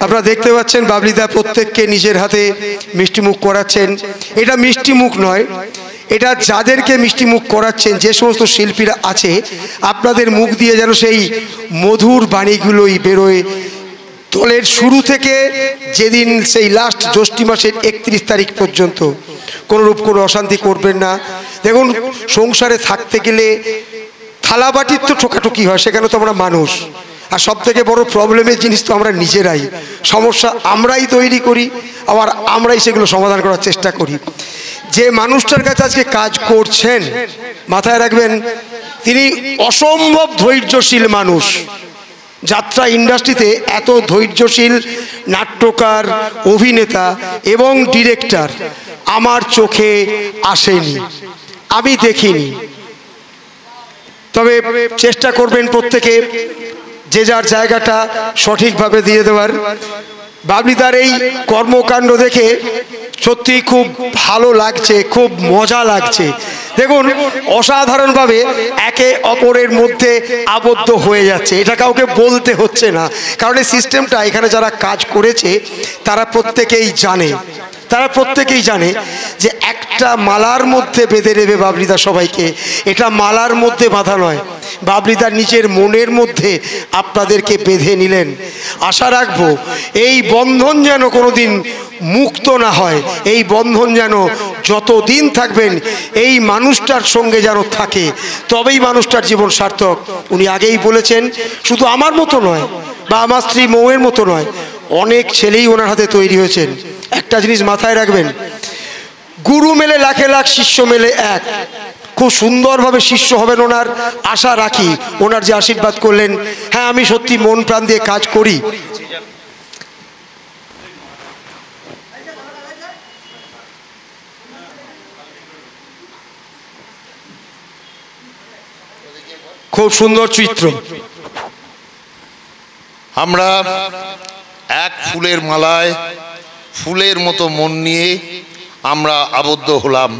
আপনারা দেখতে পাচ্ছেন বাবলিদা প্রত্যেককে নিজের হাতে মিষ্টি মুখ করাচ্ছেন। এটা মিষ্টি মুখ নয়, এটা যাদেরকে মিষ্টি মুখ করাচ্ছেন, যে সমস্ত শিল্পীরা আছে, আপনাদের মুখ দিয়ে যেন সেই মধুর বাণীগুলোই বেরোয়। দলের শুরু থেকে যেদিন সেই লাস্ট জ্যৈষ্ঠ মাসের 31 তারিখ পর্যন্ত কোনোরূপ কোনো অশান্তি করবেন না। দেখুন, সংসারে থাকতে গেলে থালাবাটির তো ঠোকাঠুকি হয়, সেখানে তো আমরা মানুষ। আর সব থেকে বড় প্রবলেমের জিনিস তো আমরা নিজেরাই, সমস্যা আমরাই তৈরি করি, আবার আমরাই সেগুলো সমাধান করার চেষ্টা করি। যে মানুষটার কাছে আজকে কাজ করছেন, মাথায় রাখবেন তিনি অসম্ভব ধৈর্যশীল মানুষ। যাত্রা ইন্ডাস্ট্রিতে এত ধৈর্যশীল নাট্যকার, অভিনেতা এবং ডিরেক্টর আমার চোখে আসেনি, আমি দেখিনি। তবে চেষ্টা করবেন প্রত্যেকে যে যার জায়গাটা সঠিকভাবে দিয়ে দেওয়ার। বাবলিদার এই কর্মকাণ্ড দেখে সত্যি খুব ভালো লাগছে, খুব মজা লাগছে। দেখুন, অসাধারণভাবে একে অপরের মধ্যে আবদ্ধ হয়ে যাচ্ছে, এটা কাউকে বলতে হচ্ছে না, কারণ এই সিস্টেমটা এখানে যারা কাজ করেছে তারা প্রত্যেকেই জানে যে একটা মালার মধ্যে বেঁধে নেবে বাবলিদা সবাইকে, এটা মালার মধ্যে বাঁধা নয়, বাবলিদার নিজের মনের মধ্যে আপনাদেরকে বেঁধে নিলেন। আশা রাখবো এই বন্ধন যেন কোনোদিন মুক্ত না হয়, এই বন্ধন যেন যতদিন থাকবেন এই মানুষটার সঙ্গে যেন থাকে, তবেই মানুষটার জীবন সার্থক। উনি আগেই বলেছেন, শুধু আমার মতো নয় বা আমার স্ত্রী মৌয়ের মতো নয়, অনেক ছেলেই ওনার হাতে তৈরি হয়েছেন। একটা জিনিস মাথায় রাখবেন, গুরু মেলে লাখে লাখ, শিষ্য মেলে এক। খুব সুন্দরভাবে শিষ্য হবেন ওনার, আশা রাখি। ওনার যে আশীর্বাদ করলেন, হ্যাঁ আমি সত্যি মন প্রাণ দিয়ে কাজ করি। খুব সুন্দর চিত্র। আমরা এক ফুলের মালায় ফুলের মতো মন নিয়ে আমরা আবদ্ধ হলাম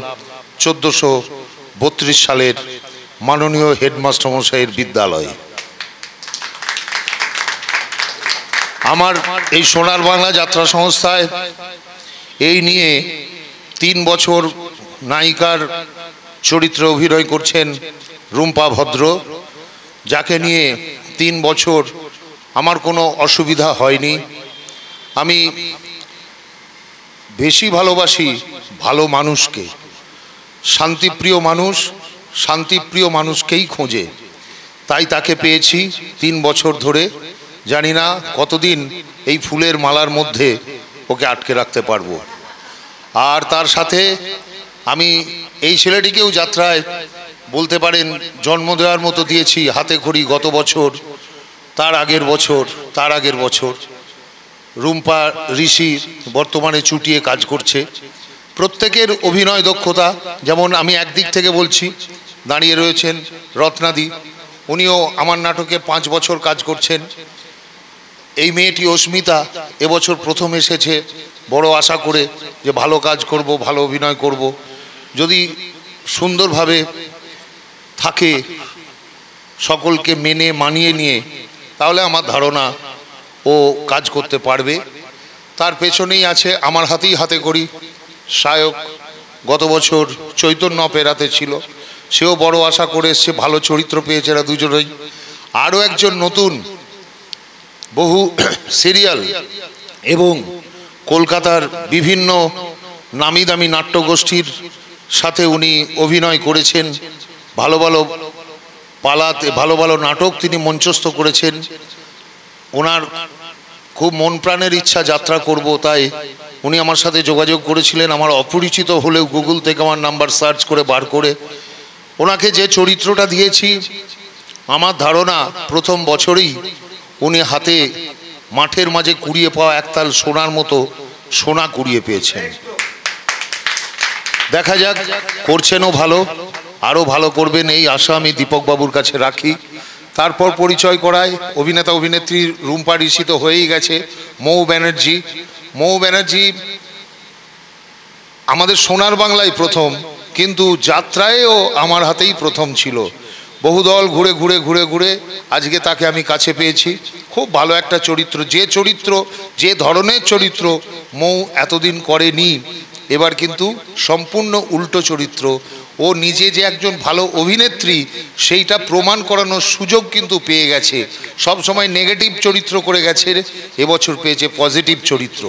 1432 সালের মাননীয় হেডমাস্টার মশাইয়ের বিদ্যালয়ে। আমার এই সোনার বাংলা যাত্রা সংস্থায় এই নিয়ে 3 বছর নায়িকার চরিত্রে অভিনয় করছেন রুম্পা ভদ্র, যাকে নিয়ে 3 বছর আমার কোনো অসুবিধা হয়নি। আমি বেশি ভালোবাসি ভালো মানুষকে, শান্তিপ্রিয় মানুষকেই খোঁজে, তাই তাকে পেয়েছি 3 বছর ধরে। জানি না কতদিন এই ফুলের মালার মধ্যে ওকে আটকে রাখতে পারবো। আর তার সাথে আমি এই ছেলেটিকেও যাত্রায় বলতে পারেন জন্ম দেওয়ার মতো দিয়েছি হাতে খড়ি। গত বছর, তার আগের বছর রুম্পা, ঋষি বর্তমানে চুটিয়ে কাজ করছে। প্রত্যেকের অভিনয় দক্ষতা, যেমন আমি একদিক থেকে বলছি, দাঁড়িয়ে রয়েছেন রত্নাদি, উনিও আমার নাটকে 5 বছর কাজ করছেন। এই মেয়েটি অস্মিতা এবছর প্রথম এসেছে, বড় আশা করে যে ভালো কাজ করব, ভালো অভিনয় করব। যদি সুন্দরভাবে থাকে, সকলকে মেনে মানিয়ে নিয়ে, তাহলে আমার ধারণা ও কাজ করতে পারবে। তার পেছনেই আছে আমার হাতে করি সায়ক, গত বছর চৈতন্য অপেরাতে ছিল, সেও বড় আশা করে এসছে, ভালো চরিত্র পেয়েছে এরা দুজনেই। আরও একজন নতুন, বহু সিরিয়াল এবং কলকাতার বিভিন্ন নামি দামি নাট্যগোষ্ঠীর সাথে উনি অভিনয় করেছেন, ভালো ভালো নাটক তিনি মঞ্চস্থ করেছেন। ওনার খুব মন প্রাণের ইচ্ছা যাত্রা করব, তাই উনি আমার সাথে যোগাযোগ করেছিলেন। আমার অপরিচিত হলেও গুগল থেকে আমার নাম্বার সার্চ করে বার করে ওনাকে যে চরিত্রটা দিয়েছি, আমার ধারণা প্রথম বছরেই উনি হাতে মাঠের মাঝে কুড়িয়ে পাওয়া একতাল সোনার মতো সোনা কুড়িয়ে পেয়েছেন। দেখা যাক, করছেনও ভালো, আরও ভালো করবেন এই আশা আমি দীপক বাবুর কাছে রাখি। তারপর পরিচয় করায় অভিনেতা অভিনেত্রী রুম্পা, ঋষি তো হয়েই গেছে। মৌ ব্যানার্জি আমাদের সোনার বাংলায় প্রথম, কিন্তু যাত্রায়ও আমার হাতেই প্রথম ছিল। বহুদল ঘুরে আজকে তাকে আমি কাছে পেয়েছি। খুব ভালো একটা চরিত্র, যে ধরনের চরিত্র মৌ এতদিন করেনি, এবার কিন্তু সম্পূর্ণ উল্টো চরিত্র। ও নিজে যে একজন ভালো অভিনেত্রী সেইটা প্রমাণ করানোর সুযোগ কিন্তু পেয়ে গেছে। সব সময় নেগেটিভ চরিত্র করে গেছে, এবছর পেয়েছে পজিটিভ চরিত্র।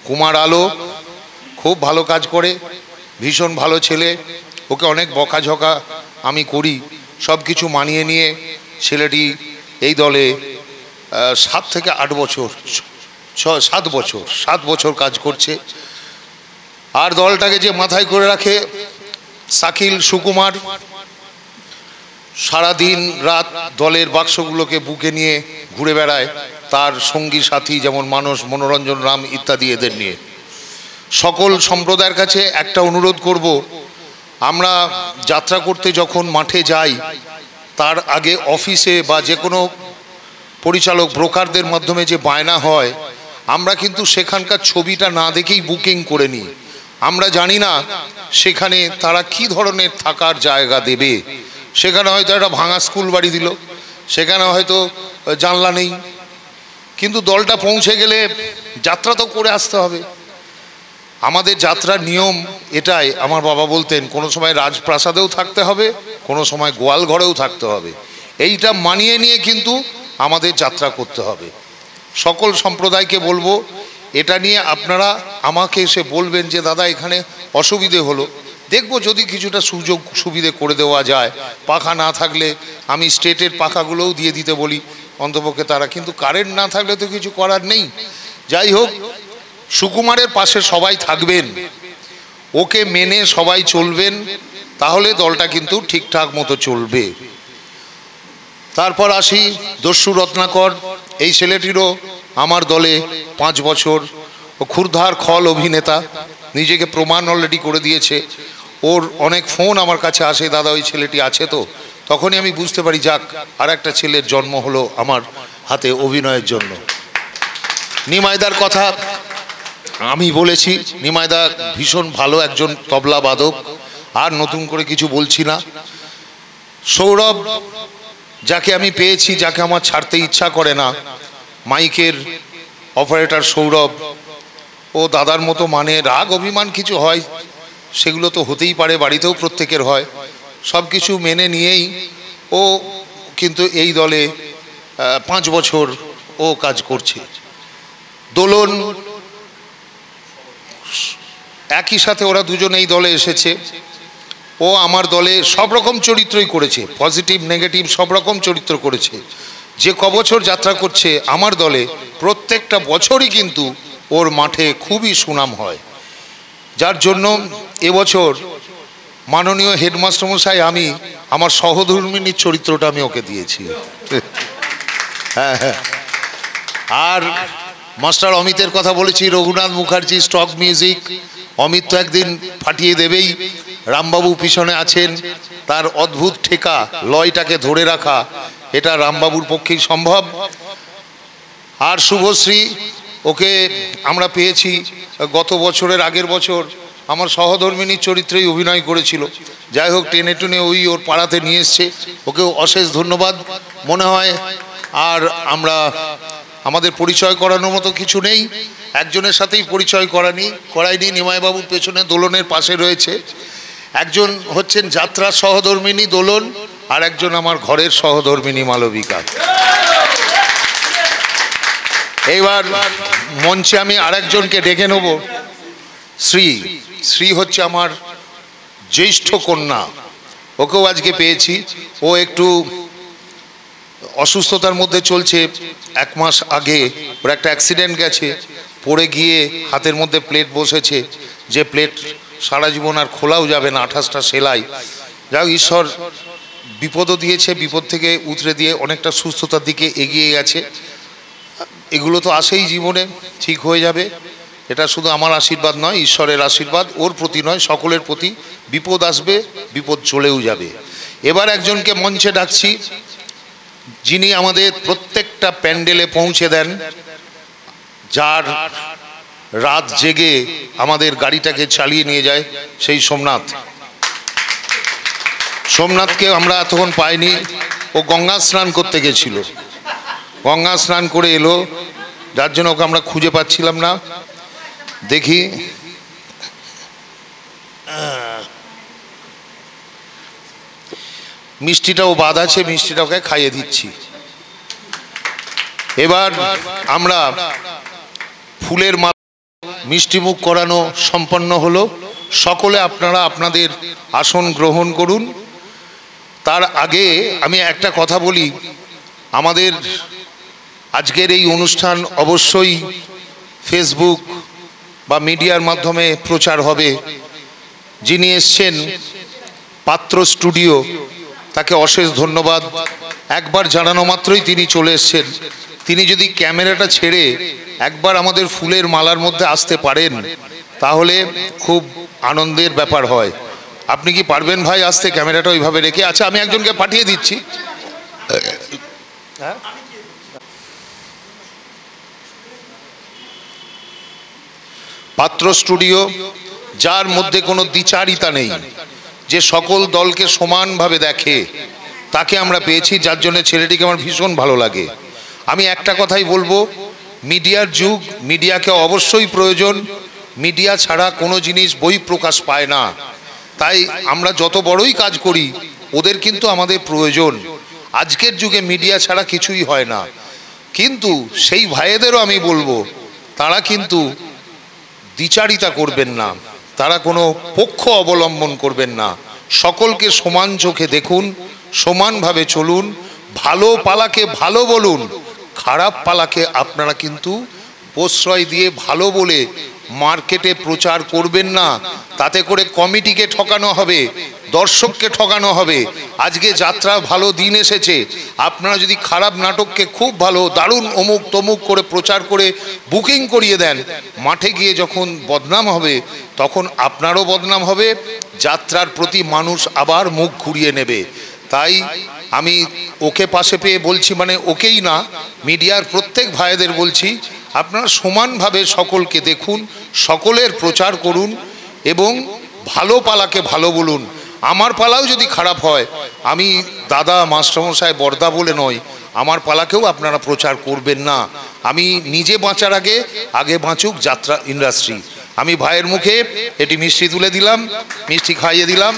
কুমার আলো খুব ভালো কাজ করে, ভীষণ ভালো ছেলে, ওকে অনেক বকাঝকা আমি করি, সব কিছু মানিয়ে নিয়ে ছেলেটি এই দলে 7 থেকে 8 বছর 7 বছর কাজ করছে। আর দলটাকে যে মাথায় করে রাখে শাকিল সুকুমার, সারাদিন রাত দলের বাক্সগুলোকে বুকে নিয়ে ঘুরে বেড়ায়, তার সঙ্গী সাথী যেমন মানস, মনোরঞ্জন, রাম ইত্যাদি এদের নিয়ে। সকল সম্প্রদায়ের কাছে একটা অনুরোধ করব, আমরা যাত্রা করতে যখন মাঠে যাই তার আগে অফিসে বা যে কোনো পরিচালক ব্রোকারদের মাধ্যমে যে বায়না হয়, আমরা কিন্তু সেখানকার ছবিটা না দেখেই বুকিং করে নিই। আমরা জানি না সেখানে তারা কি ধরনের থাকার জায়গা দেবে। সেখানে হয়তো একটা ভাঙা স্কুল বাড়ি দিল, সেখানে হয়তো জানলা নেই, কিন্তু দলটা পৌঁছে গেলে যাত্রা তো করে আসতে হবে। আমাদের যাত্রার নিয়ম এটাই, আমার বাবা বলতেন কোনো সময় রাজপ্রাসাদেও থাকতে হবে, কোনো সময় গোয়াল ঘরেও থাকতে হবে। এইটা মানিয়ে নিয়ে কিন্তু আমাদের যাত্রা করতে হবে। সকল সম্প্রদায়কে বলবো, এটা নিয়ে আপনারা আমাকে এসে বলবেন যে দাদা এখানে অসুবিধে হলো, দেখব যদি কিছুটা সুযোগ সুবিধে করে দেওয়া যায়। পাখা না থাকলে আমি স্টেটের পাখাগুলোও দিয়ে দিতে বলি অন্তপক্ষে তারা, কিন্তু কারেন্ট না থাকলে তো কিছু করার নেই। যাই হোক, সুকুমারের পাশে সবাই থাকবেন, ওকে মেনে সবাই চলবেন, তাহলে দলটা কিন্তু ঠিকঠাক মতো চলবে। তারপর আসি দস্যু রত্নাকর, এই ছেলেটিরও আমার দলে 5 বছর, ও ক্ষুরধার খল অভিনেতা, নিজেকে প্রমাণ অলরেডি করে দিয়েছে। ওর অনেক ফোন আমার কাছে আসে, দাদা ওই ছেলেটি আছে তো, তখনই আমি বুঝতে পারি যাক আর একটা ছেলের জন্ম হলো আমার হাতে অভিনয়ের জন্য। নিমাইদার কথা আমি বলেছি, নিমাইদা ভীষণ ভালো একজন তবলা বাদক, আর নতুন করে কিছু বলছি না। সৌরভ যাকে আমি পেয়েছি, যাকে আমার ছাড়তে ইচ্ছা করে না, মাইকের অপারেটর সৌরভ, ও দাদার মতো, মানে রাগ অভিমান কিছু হয় সেগুলো তো হতেই পারে, বাড়িতেও প্রত্যেকের হয়, সব কিছু মেনে নিয়েই ও কিন্তু এই দলে 5 বছর ও কাজ করছে। দোলন একই সাথে, ওরা দুজন এই দলে এসেছে। ও আমার দলে সব রকম চরিত্রই করেছে, পজিটিভ নেগেটিভ সব রকম চরিত্র করেছে। যে কবছর যাত্রা করছে আমার দলে, প্রত্যেকটা বছরই কিন্তু ওর মাঠে খুবই সুনাম হয়, যার জন্য এবছর মাননীয় হেডমাস্টার মশাই আমি আমার সহধর্মিনীর চরিত্রটা আমি ওকে দিয়েছি। হ্যাঁ হ্যাঁ। আর মাস্টার অমিতের কথা বলেছি, রঘুনাথ মুখার্জি স্টক মিউজিক, অমিত তো একদিন ফাটিয়ে দেবেই। রামবাবু পিছনে আছেন, তার অদ্ভুত ঠেকা, লয়টাকে ধরে রাখা, এটা রামবাবুর পক্ষেই সম্ভব। আর শুভশ্রী, ওকে আমরা পেয়েছি গত বছরের আগের বছর আমার সহধর্মিনীর চরিত্রেই অভিনয় করেছিল। যাই হোক, টেনে টেনে ওই ওর পাড়াতে নিয়ে এসছে, ওকেও অশেষ ধন্যবাদ। মনে হয় আর আমরা আমাদের পরিচয় করানোর মতো কিছু নেই, একজনের সাথেই পরিচয় করাইনি। নিমাইবাবুর পেছনে দোলনের পাশে রয়েছে, একজন হচ্ছেন যাত্রার সহধর্মিনী দোলন, আর একজন আমার ঘরের সহধর্মিনী মালবিকা। এইবার মঞ্চে আমি আরেকজনকে ডেকে নেব, শ্রী হচ্ছে আমার জ্যেষ্ঠ কন্যা, ওকেও আজকে পেয়েছি। ও একটু অসুস্থতার মধ্যে চলছে, 1 মাস আগে ওর একটা অ্যাক্সিডেন্ট গেছে, পড়ে গিয়ে হাতের মধ্যে প্লেট বসেছে, যে প্লেট সারা জীবন আর খোলাও যাবে না, 28টা সেলাই। যাই হোক, ঈশ্বর বিপদও দিয়েছে, বিপদ থেকে উতরে দিয়ে অনেকটা সুস্থতার দিকে এগিয়ে গেছে। এগুলো তো আসেই জীবনে, ঠিক হয়ে যাবে। এটা শুধু আমার আশীর্বাদ নয়, ঈশ্বরের আশীর্বাদ ওর প্রতি নয়, সকলের প্রতি। বিপদ আসবে, বিপদ চলেও যাবে। এবার একজনকে মঞ্চে ডাকছি, যিনি আমাদের প্রত্যেকটা প্যান্ডেলে পৌঁছে দেন, যার রাত জেগে আমাদের গাড়িটাকে চালিয়ে নিয়ে যায়, সেই সোমনাথকে আমরা এতক্ষণ পাইনি। ও গঙ্গা স্নান করতে গেছিল, গঙ্গা স্নান করে এলো, যার জন্য ওকে আমরা খুঁজে পাচ্ছিলাম না। দেখি মিষ্টিটাও বাদ আছে, মিষ্টিটাকে খাইয়ে দিচ্ছি। এবার আমরা ফুলের মালা মিষ্টিমুখ করানো সম্পন্ন হলো। সকলে আপনারা আপনাদের আসন গ্রহণ করুন। তার আগে আমি একটা কথা বলি, আমাদের আজকের এই অনুষ্ঠান অবশ্যই ফেসবুক বা মিডিয়ার মাধ্যমে প্রচার হবে। যিনি এসছেন পাত্র স্টুডিও, তাকে অশেষ ধন্যবাদ। একবার জানানো মাত্রই তিনি চলে এসছেন। তিনি যদি ক্যামেরাটা ছেড়ে একবার আমাদের ফুলের মালার মধ্যে আসতে পারেন তাহলে খুব আনন্দের ব্যাপার হয়। আপনি কি পারবেন ভাই আসতে, ক্যামেরাটা ওইভাবে রেখে? আচ্ছা, আমি একজনকে পাঠিয়ে দিচ্ছি। পাত্র স্টুডিও, যার মধ্যে কোনো দ্বিচারিতা নেই, যে সকল দলকে সমানভাবে দেখে, তাকে আমরা পেয়েছি, যার জন্য ছেলেটিকে আমার ভীষণ ভালো লাগে। আমি একটা কথাই বলবো, মিডিয়ার যুগ, মিডিয়াকে অবশ্যই প্রয়োজন। মিডিয়া ছাড়া কোনো জিনিস বই প্রকাশ পায় না। তাই আমরা যত বড়ই কাজ করি ওদের কিন্তু আমাদের প্রয়োজন। আজকের যুগে মিডিয়া ছাড়া কিছুই হয় না। কিন্তু সেই ভাইয়েদেরও আমি বলবো, তারা কিন্তু দ্বিচারিতা করবেন না, তারা কোনো পক্ষ অবলম্বন করবেন না। সকলকে সমান চোখে দেখুন, সমানভাবে চলুন, ভালো পালাকে ভালো বলুন, খারাপ পালাকে আপনারা কিন্তু প্রশ্রয় দিয়ে ভালো বলে মার্কেটে প্রচার করবেন না। তাতে করে কমিটিকে ঠকানো হবে, দর্শককে ঠকানো হবে। আজকে যাত্রা ভালো দিন এসেছে, আপনারা যদি খারাপ নাটককে খুব ভালো, দারুণ, অমুক তমুক করে প্রচার করে বুকিং করিয়ে দেন, মাঠে গিয়ে যখন বদনাম হবে তখন আপনারও বদনাম হবে, যাত্রার প্রতি মানুষ আবার মুখ ঘুরিয়ে নেবে। তাই আমি ওকে পাশে পেয়ে বলছি, মানে ওকেই না, মিডিয়ার প্রত্যেক ভাইদের বলছি, আপনারা সমানভাবে সকলকে দেখুন, সকলের প্রচার করুন এবং ভালো পালাকে ভালো বলুন। আমার পালাও যদি খারাপ হয়, আমি দাদা মাস্টারমশাই বর্দা বলে নয়, আমার পালাকেও আপনারা প্রচার করবেন না। আমি নিজে বাঁচার আগে আগে বাঁচুক যাত্রা ইন্ডাস্ট্রি। আমি ভাইয়ের মুখে এটি মিষ্টি তুলে দিলাম, মিষ্টি খাইয়ে দিলাম।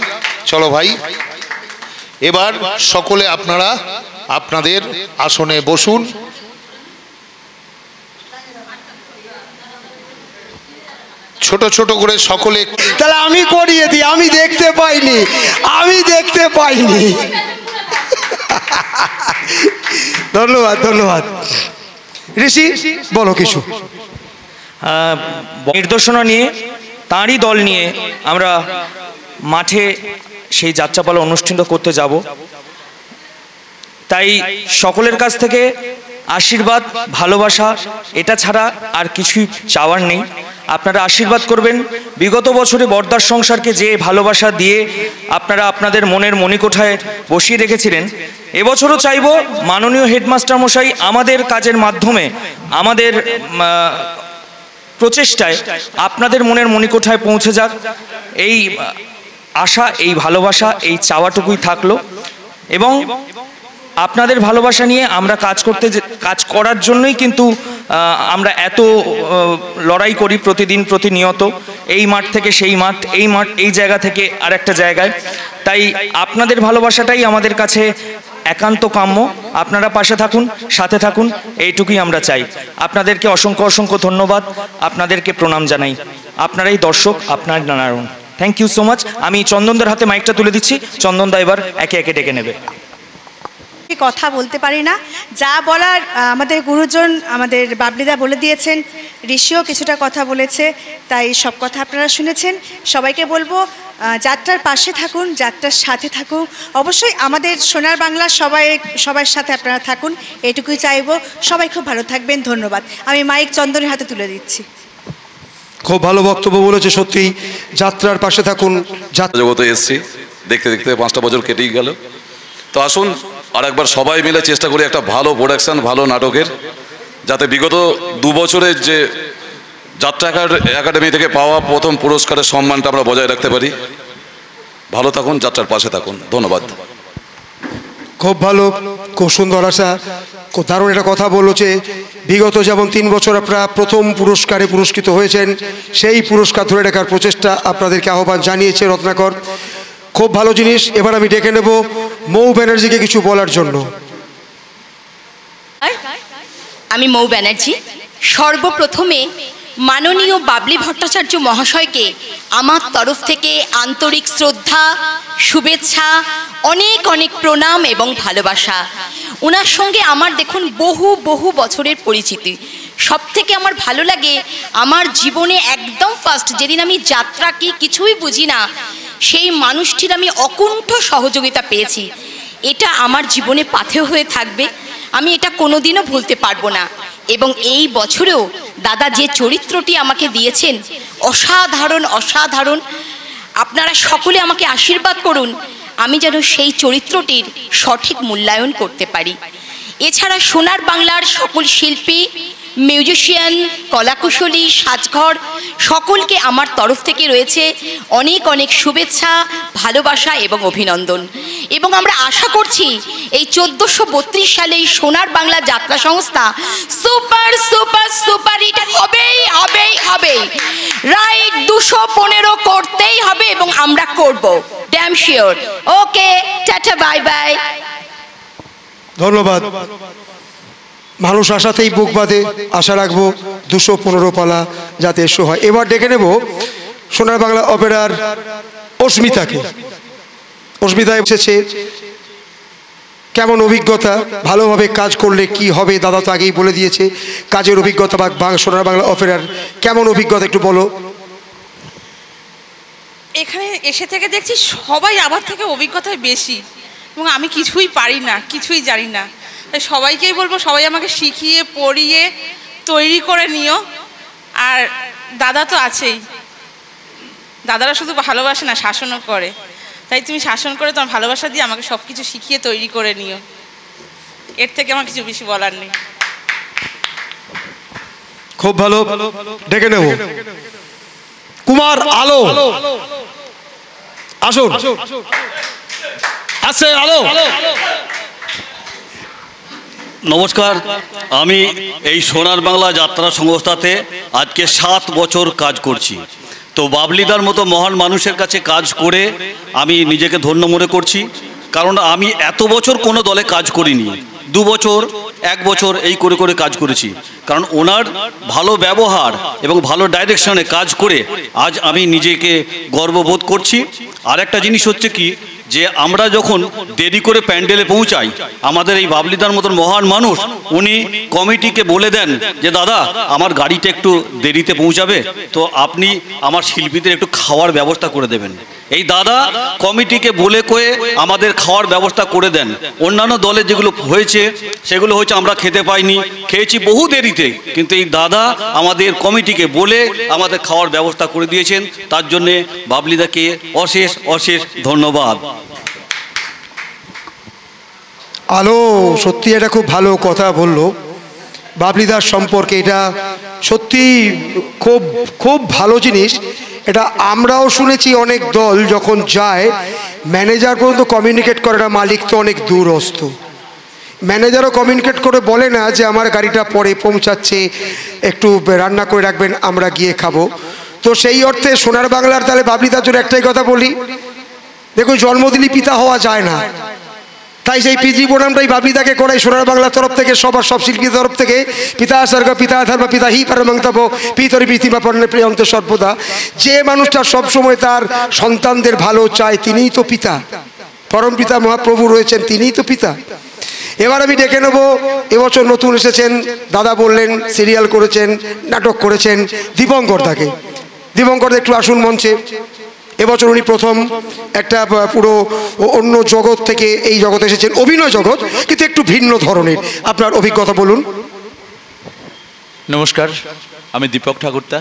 চলো ভাই, এবার সকলে আপনারা আপনাদের আসনে বসুন। ছোট ছোট করে সকলে। তাহলে আমি করিয়ে দিই, আমি দেখতে পাইনি, আমি দেখতে পাইনি। ধন্যবাদ, ধন্যবাদ। ঋষি, বলো কিছু। নির্দেশনা নিয়ে, তাঁরই দল নিয়ে আমরা মাঠে সেই যাত্রাপালা অনুষ্ঠিত করতে যাব। তাই সকলের কাছ থেকে আশীর্বাদ, ভালোবাসা, এটা ছাড়া আর কিছুই চাওয়ার নেই। আপনারা আশীর্বাদ করবেন। বিগত বছরে বর্দার সংসারকে যে ভালোবাসা দিয়ে আপনারা আপনাদের মনের মণিকোঠায় বসিয়ে রেখেছিলেন, এবছরও চাইব মাননীয় হেডমাস্টার মশাই আমাদের কাজের মাধ্যমে, আমাদের প্রচেষ্টায় আপনাদের মনের মণিকোঠায় পৌঁছে যাক। এই আশা, এই ভালোবাসা, এই চাওয়াটুকুই থাকলো। এবং আপনাদের ভালোবাসা নিয়ে আমরা কাজ করার জন্যই কিন্তু আমরা এত লড়াই করি প্রতিদিন, প্রতিনিয়ত। এই মাঠ থেকে সেই মাঠ, এই মাঠ এই জায়গা থেকে আরেকটা জায়গায়। তাই আপনাদের ভালোবাসাটাই আমাদের কাছে একান্ত কাম্য। আপনারা পাশে থাকুন, সাথে থাকুন, এইটুকুই আমরা চাই। আপনাদেরকে অসংখ্য অসংখ্য ধন্যবাদ, আপনাদেরকে প্রণাম জানাই। আপনারাই দর্শক, আপনার Narayan. Thank you so much. আমি চন্দনদার হাতে মাইকটা তুলে দিচ্ছি। চন্দনদা এবার একে একে ডেকে নেবে। কথা বলতে পারি না, যা বলার আমাদের গুরুজন, আমাদের বাবলিদা বলে দিয়েছেন, ঋষিও কিছুটা কথা বলেছে, তাই সব কথা আপনারা শুনেছেন। সবাইকে বলবো যাত্রার পাশে থাকুন, যাত্রার সাথে থাকুন। অবশ্যই আমাদের সোনার বাংলা সবার সাথে আপনারা থাকুন, এটুকুই চাইবো। সবাই খুব ভালো থাকবেন। ধন্যবাদ। আমি মাইক চন্দনের হাতে তুলে দিচ্ছি। খুব ভালো বক্তব্য বলেছে, সত্যি যাত্রার পাশে থাকুন। জগতে এসছি, দেখতে দেখতে 5টা বছর কেটেই গেল। তো আসুন আর একবার সবাই মিলে চেষ্টা করি একটা ভালো প্রোডাকশন, ভালো নাটকের, যাতে বিগত 2 বছরের যে যাত্রা একাডেমি থেকে পাওয়া প্রথম পুরস্কারের সম্মানটা আমরা বজায় রাখতে পারি। ভালো থাকুন, যাত্রার পাশে থাকুন। ধন্যবাদ। খুব ভালো, খুব সুন্দর আশা, খুব দারুণ একটা কথা বলেছে। বিগত যেমন 3 বছর আপনারা প্রথম পুরস্কারে পুরস্কৃত হয়েছেন, সেই পুরস্কার ধরে রাখার প্রচেষ্টা আপনাদেরকে আহ্বান জানিয়েছে রত্নাকর। খুব ভালো জিনিস। এবার আমি ডেকে নেব মৌ ব্যানার্জিকে কিছু বলার জন্য। আমি মৌ ব্যানার্জি। সর্বপ্রথমে মাননীয় বাবলি ভট্টাচার্য মহাশয়কে আমার তরফ থেকে আন্তরিক শ্রদ্ধা, শুভেচ্ছা, অনেক অনেক প্রণাম এবং ভালোবাসা। ওনার সঙ্গে আমার দেখুন বহু বহু বছরের পরিচিতি। সব থেকে আমার ভালো লাগে, আমার জীবনে একদম ফার্স্ট যেদিন আমি যাত্রা কি কিছুই বুঝি না, সেই মানুষটির আমি অকুণ্ঠ সহযোগিতা পেয়েছি। এটা আমার জীবনে পাথেয় হয়ে থাকবে, আমি এটা কোনোদিনও ভুলতে পারবো না। এবং এই বছরেও দাদা যে চরিত্রটি আমাকে দিয়েছেন, অসাধারণ অসাধারণ। আপনারা সকলে আমাকে আশীর্বাদ করুন, আমি যেন সেই চরিত্রটির সঠিক মূল্যায়ন করতে পারি। এছাড়া সোনার বাংলার সকল শিল্পী, মিউজিশিয়ান, কলাকুশলী, সাজঘর সকলকে আমার তরফ থেকে রয়েছে অনেক অনেক শুভেচ্ছা, ভালোবাসা এবং অভিনন্দন। এবং আমরা আশা করছি এই 1432 সালে এই সোনার বাংলা যাত্রা সংস্থা সুপার সুপার সুপার হিট হবেই হবেই হবেই। রাইট 215 করতেই হবে এবং আমরা করব, ড্যাম শিওর। ওকে, টাটা, বাই বাই। ধন্যবাদ। মানুষ আশাতেই বুক বাঁধে, আশা রাখবো 215 পালা যাতে এসো হয়। এবার ডেকে নেব সোনার বাংলা অপেরার অস্মিতাকে। অস্মিতা এসেছে, কেমন অভিজ্ঞতা, ভালোভাবে কাজ করলে কি হবে, দাদা তো আগেই বলে দিয়েছে কাজের অভিজ্ঞতা বা সোনার বাংলা অপেরার কেমন অভিজ্ঞতা একটু বলো। এখানে এসে থেকে দেখছি সবাই আমার থেকে অভিজ্ঞতায় বেশি, এবং আমি কিছুই পারি না, কিছুই জানি না। তাই সবাইকেই বলবো, সবাই আমাকে শিখিয়ে পড়িয়ে তৈরি করে নিও। আর দাদা তো আছেই, দাদারা শুধু ভালোবাসে না, শাসনও করে। তাই তুমি শাসন করে তোমার ভালোবাসা দিয়ে আমাকে সব কিছু শিখিয়ে তৈরি করে নিও। এর থেকে আমার কিছু বেশি বলার নেই। খুব ভালো, ডেকে নেব কুমার আলো। আসুন, আসে আলো। নমস্কার, আমি এই সোনার বাংলা যাত্রা সংস্থাতে আজকে 7 বছর কাজ করছি। তো বাবলিদার মতো মহান মানুষের কাছে কাজ করে আমি নিজেকে ধন্য মনে করছি, কারণ আমি এত বছর কোনো দলে কাজ করিনি। 2 বছর 1 বছর এই করে করে কাজ করেছি, কারণ ওনার ভালো ব্যবহার এবং ভালো ডাইরেকশনে কাজ করে আজ আমি নিজেকে গর্ববোধ করছি। আর একটা জিনিস হচ্ছে কি, যে আমরা যখন দেরি করে প্যান্ডেলে পৌঁছাই, আমাদের এই বাবলিদার মতন মহান মানুষ উনি কমিটিকে বলে দেন যে দাদা আমার গাড়িটা একটু দেরিতে পৌঁছাবে, তো আপনি আমার শিল্পীদের একটু খাওয়ার ব্যবস্থা করে দেবেন। এই দাদা কমিটিকে বলে কয়ে আমাদের খাওয়ার ব্যবস্থা করে দেন। অন্যান্য দলে যেগুলো হয়েছে সেগুলো হচ্ছে আমরা খেতে পাইনি, খেয়েছি বহু দেরিতে, কিন্তু এই দাদা আমাদের কমিটিকে বলে আমাদের খাওয়ার ব্যবস্থা করে দিয়েছেন। তার জন্যে বাবলিদাকে অশেষ অশেষ ধন্যবাদ। আলো সত্যি এটা খুব ভালো কথা বললো বাবলিদার সম্পর্কে, এটা সত্যি খুব খুব ভালো জিনিস। এটা আমরাও শুনেছি, অনেক দল যখন যায় ম্যানেজার পর্যন্ত কমিউনিকেট করে না, মালিক তো অনেক দূরস্থ। ম্যানেজারও কমিউনিকেট করে বলে না যে আমার গাড়িটা পরে পৌঁছাচ্ছে, একটু রান্না করে রাখবেন, আমরা গিয়ে খাবো। তো সেই অর্থে সোনার বাংলার তাহলে বাবলিদার জন্য একটাই কথা বলি, দেখুন জন্মদিনই পিতা হওয়া যায় না, তাই সেই পিতৃ প্রণামটাই বাবলিদাকে করাই সোনার বাংলার তরফ থেকে, সবার সব শিল্পীর তরফ থেকে। পিতা স্বর্গ, পিতা ধর্ম, পিতা হি পরমন্তব্য, পিতরি প্রীতিমা পণ্য প্রিয়ন্ত সর্বদা। যে মানুষটা সবসময় তার সন্তানদের ভালো চায় তিনিই তো পিতা, পরম পিতা মহাপ্রভু রয়েছেন, তিনিই তো পিতা। এবার আমি ডেকে নেব, এবছর নতুন এসেছেন, দাদা বললেন সিরিয়াল করেছেন, নাটক করেছেন, দীপঙ্কর দাকে। দীপঙ্কর দা একটু আসুন মঞ্চে। এবছর উনি প্রথম একটা পুরো অন্য জগৎ থেকে এই জগতে এসেছেন, অভিনয় জগৎ, কিন্তু একটু ভিন্ন ধরনের। আপনার অভিজ্ঞতা বলুন। নমস্কার, আমি দীপক ঠাকুরতা।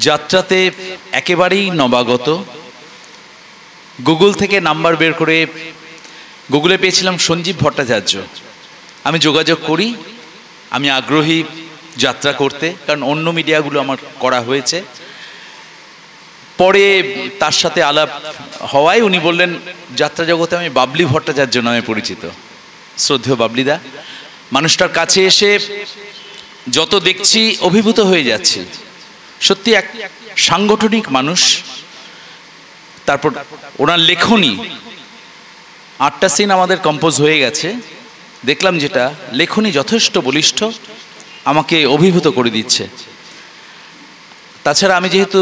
যাত্রাতে একেবারেই নবাগত। গুগল থেকে নাম্বার বের করে গুগলে পেয়েছিলাম সঞ্জীব ভট্টাচার্য। আমি যোগাযোগ করি, আমি আগ্রহী যাত্রা করতে, কারণ অন্য মিডিয়াগুলো আমার করা হয়েছে। পরে তার সাথে আলাপ হওয়ায় উনি বললেন যাত্রা জগতে আমি বাবলি ভট্টাচার্য নামে পরিচিত। শ্রদ্ধেয় বাবলিদা, মানুষটার কাছে এসে যত দেখছি অভিভূত হয়ে যাচ্ছি। সত্যি এক সাংগঠনিক মানুষ, তারপর ওনার লেখনী, 8টা সিন আমাদের কম্পোজ হয়ে গেছে। দেখলাম যেটা লেখনী যথেষ্ট বলিষ্ঠ, আমাকে অভিভূত করে দিচ্ছে। তাছাড়া আমি যেহেতু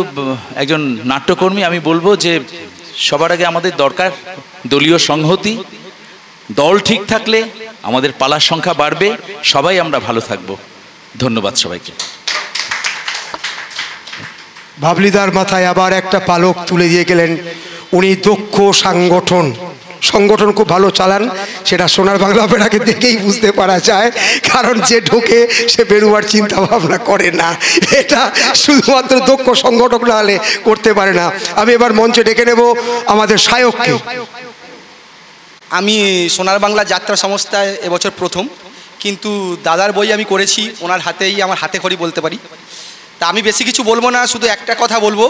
একজন নাট্যকর্মী, আমি বলবো যে সবার আগে আমাদের দরকার দলীয় সংহতি। দল ঠিক থাকলে আমাদের পালার সংখ্যা বাড়বে, সবাই আমরা ভালো থাকব। ধন্যবাদ সবাইকে। বাবলিদার মাথায় আবার একটা পালক তুলে দিয়ে গেলেন। উনি দক্ষ সংগঠন খুব ভালো চালান, সেটা সোনার বাংলা অপেরাকে দেখেই বুঝতে পারা যায়। কারণ যে ঢোকে সে বেরোবার চিন্তা ভাবনা করে না, এটা শুধুমাত্র দক্ষ সংগঠক না হলে করতে পারে না। আমি এবার মঞ্চে ডেকে নেব আমাদের সায়ককে। আমি সোনার বাংলা যাত্রা সংস্থায় এবছর প্রথম, কিন্তু দাদার বই আমি করেছি, ওনার হাতেই আমার হাতে খড়ি বলতে পারি। তা আমি বেশি কিছু বলবো না, শুধু একটা কথা বলবো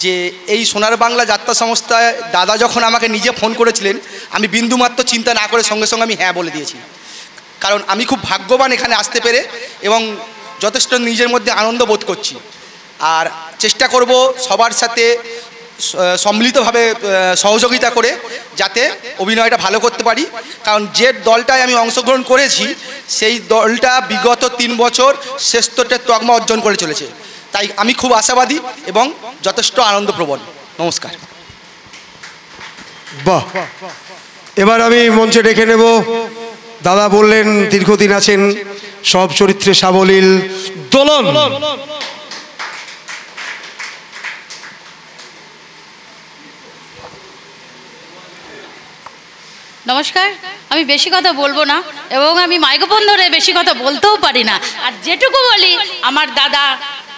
যে এই সোনার বাংলা যাত্রা সংস্থায় দাদা যখন আমাকে নিজে ফোন করেছিলেন, আমি বিন্দুমাত্র চিন্তা না করে সঙ্গে সঙ্গে আমি হ্যাঁ বলে দিয়েছি। কারণ আমি খুব ভাগ্যবান এখানে আসতে পেরে, এবং যথেষ্ট নিজের মধ্যে আনন্দ বোধ করছি। আর চেষ্টা করব সবার সাথে সম্মিলিতভাবে সহযোগিতা করে যাতে অভিনয়টা ভালো করতে পারি। কারণ যে দলটায় আমি অংশগ্রহণ করেছি সেই দলটা বিগত 3 বছর শ্রেষ্ঠত্বের তকমা অর্জন করে চলেছে। তাই আমি খুব আশাবাদী এবং যথেষ্ট আনন্দপ্রবণ। নমস্কার। বাহ, এবার আমি মঞ্চে ডেকে নেব, দাদা বললেন দীর্ঘদিন আছেন, সব চরিত্রে সাবলীল, দোলন। নমস্কার। আমি বেশি কথা বলবো না, এবং আমি মাইক্রোফোন ধরে বেশি কথা বলতেও পারি না। আর যেটুকু বলি আমার দাদা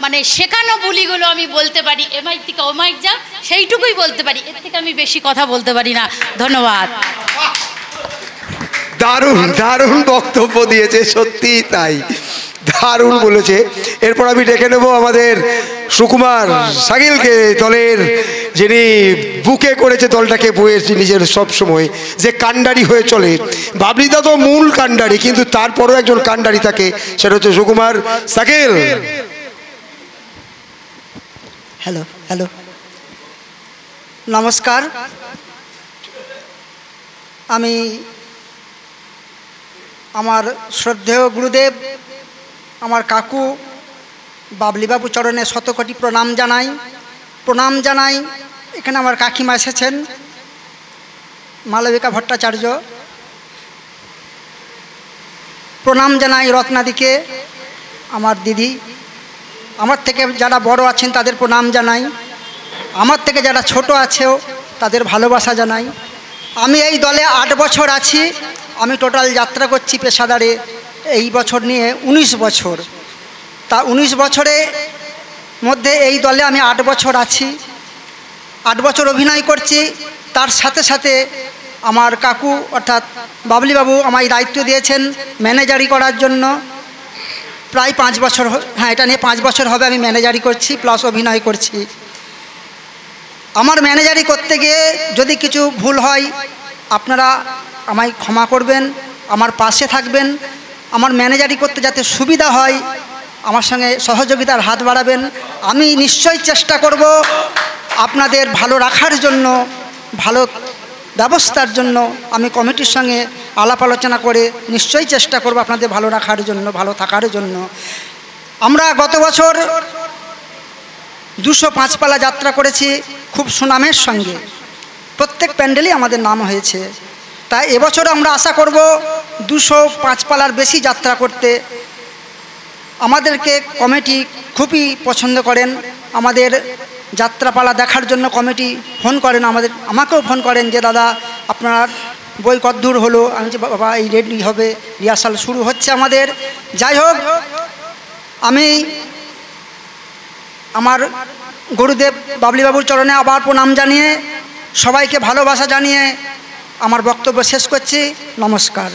মানে শেখানো বুলিগুলো আমি বলতে পারি, এমাইক থেকে ওমাইক যা, সেইটুকুই বলতে পারি, এর থেকে আমি বেশি কথা বলতে পারি না। ধন্যবাদ। দারুণ বক্তব্য দিয়েছে, সত্যি তাই, দারুণ বলেছে। এরপর আমি ডেকে নেব আমাদের সুকুমার সাগিলকে, দলের যিনি বুকে করেছে দলটাকে বয়েছে নিজের সব সময়, যে কাণ্ডারি হয়ে চলে। বাবলিদা তো মূল কাণ্ডারি, কিন্তু তারপরও একজন কাণ্ডারি থাকে, সেটা হচ্ছে সুকুমার সাগিল। হ্যালো, নমস্কার। আমি আমার শ্রদ্ধেয় গুরুদেব, আমার কাকু বাবলিবাবু চরণে শতকোটি প্রণাম জানাই। এখানে আমার কাকিমা এসেছেন, মালবিকা ভট্টাচার্য। প্রণাম জানাই রত্নাদিকে, আমার দিদি। আমার থেকে যারা বড় আছেন তাদের প্রণাম জানাই, আমার থেকে যারা ছোট আছেও তাদের ভালোবাসা জানাই। আমি এই দলে 8 বছর আছি। আমি টোটাল যাত্রা করছি পেশাদারে এই বছর নিয়ে 19 বছর। তা 19 বছরের মধ্যে এই দলে আমি 8 বছর আছি, 8 বছর অভিনয় করছি। তার সাথে সাথে আমার কাকু অর্থাৎ বাবলিবাবু আমায় দায়িত্ব দিয়েছেন ম্যানেজারি করার জন্য। প্রায় 5 বছর, হ্যাঁ এটা নিয়ে 5 বছর হবে আমি ম্যানেজারি করছি প্লাস অভিনয় করছি। আমার ম্যানেজারি করতে গিয়ে যদি কিছু ভুল হয় আপনারা আমায় ক্ষমা করবেন, আমার পাশে থাকবেন। আমার ম্যানেজারি করতে যাতে সুবিধা হয় আমার সঙ্গে সহযোগিতার হাত বাড়াবেন। আমি নিশ্চয়ই চেষ্টা করব আপনাদের ভালো রাখার জন্য, ভালো ব্যবস্থার জন্য। আমি কমিটির সঙ্গে আলাপ আলোচনা করে নিশ্চয়ই চেষ্টা করব আপনাদের ভালো রাখার জন্য, ভালো থাকার জন্য। আমরা গত বছর 205 পালা যাত্রা করেছি খুব সুনামের সঙ্গে, প্রত্যেক প্যান্ডেলই আমাদের নাম হয়েছে। তাই এবছর আমরা আশা করব 205 পালার বেশি যাত্রা করতে। আমাদেরকে কমিটি খুবই পছন্দ করেন, আমাদের যাত্রাপালা দেখার জন্য কমিটি ফোন করেন, আমাকেও ফোন করেন যে দাদা আপনার বই কতদূর হলো। আমি যে বাবা এই রেডি হবে, রিহার্সাল শুরু হচ্ছে আমাদের। যাই হোক, আমি আমার গুরুদেব বাবলিবাবুর চরণে আবার প্রণাম জানিয়ে, সবাইকে ভালোবাসা জানিয়ে আমার বক্তব্য শেষ করছি। নমস্কার।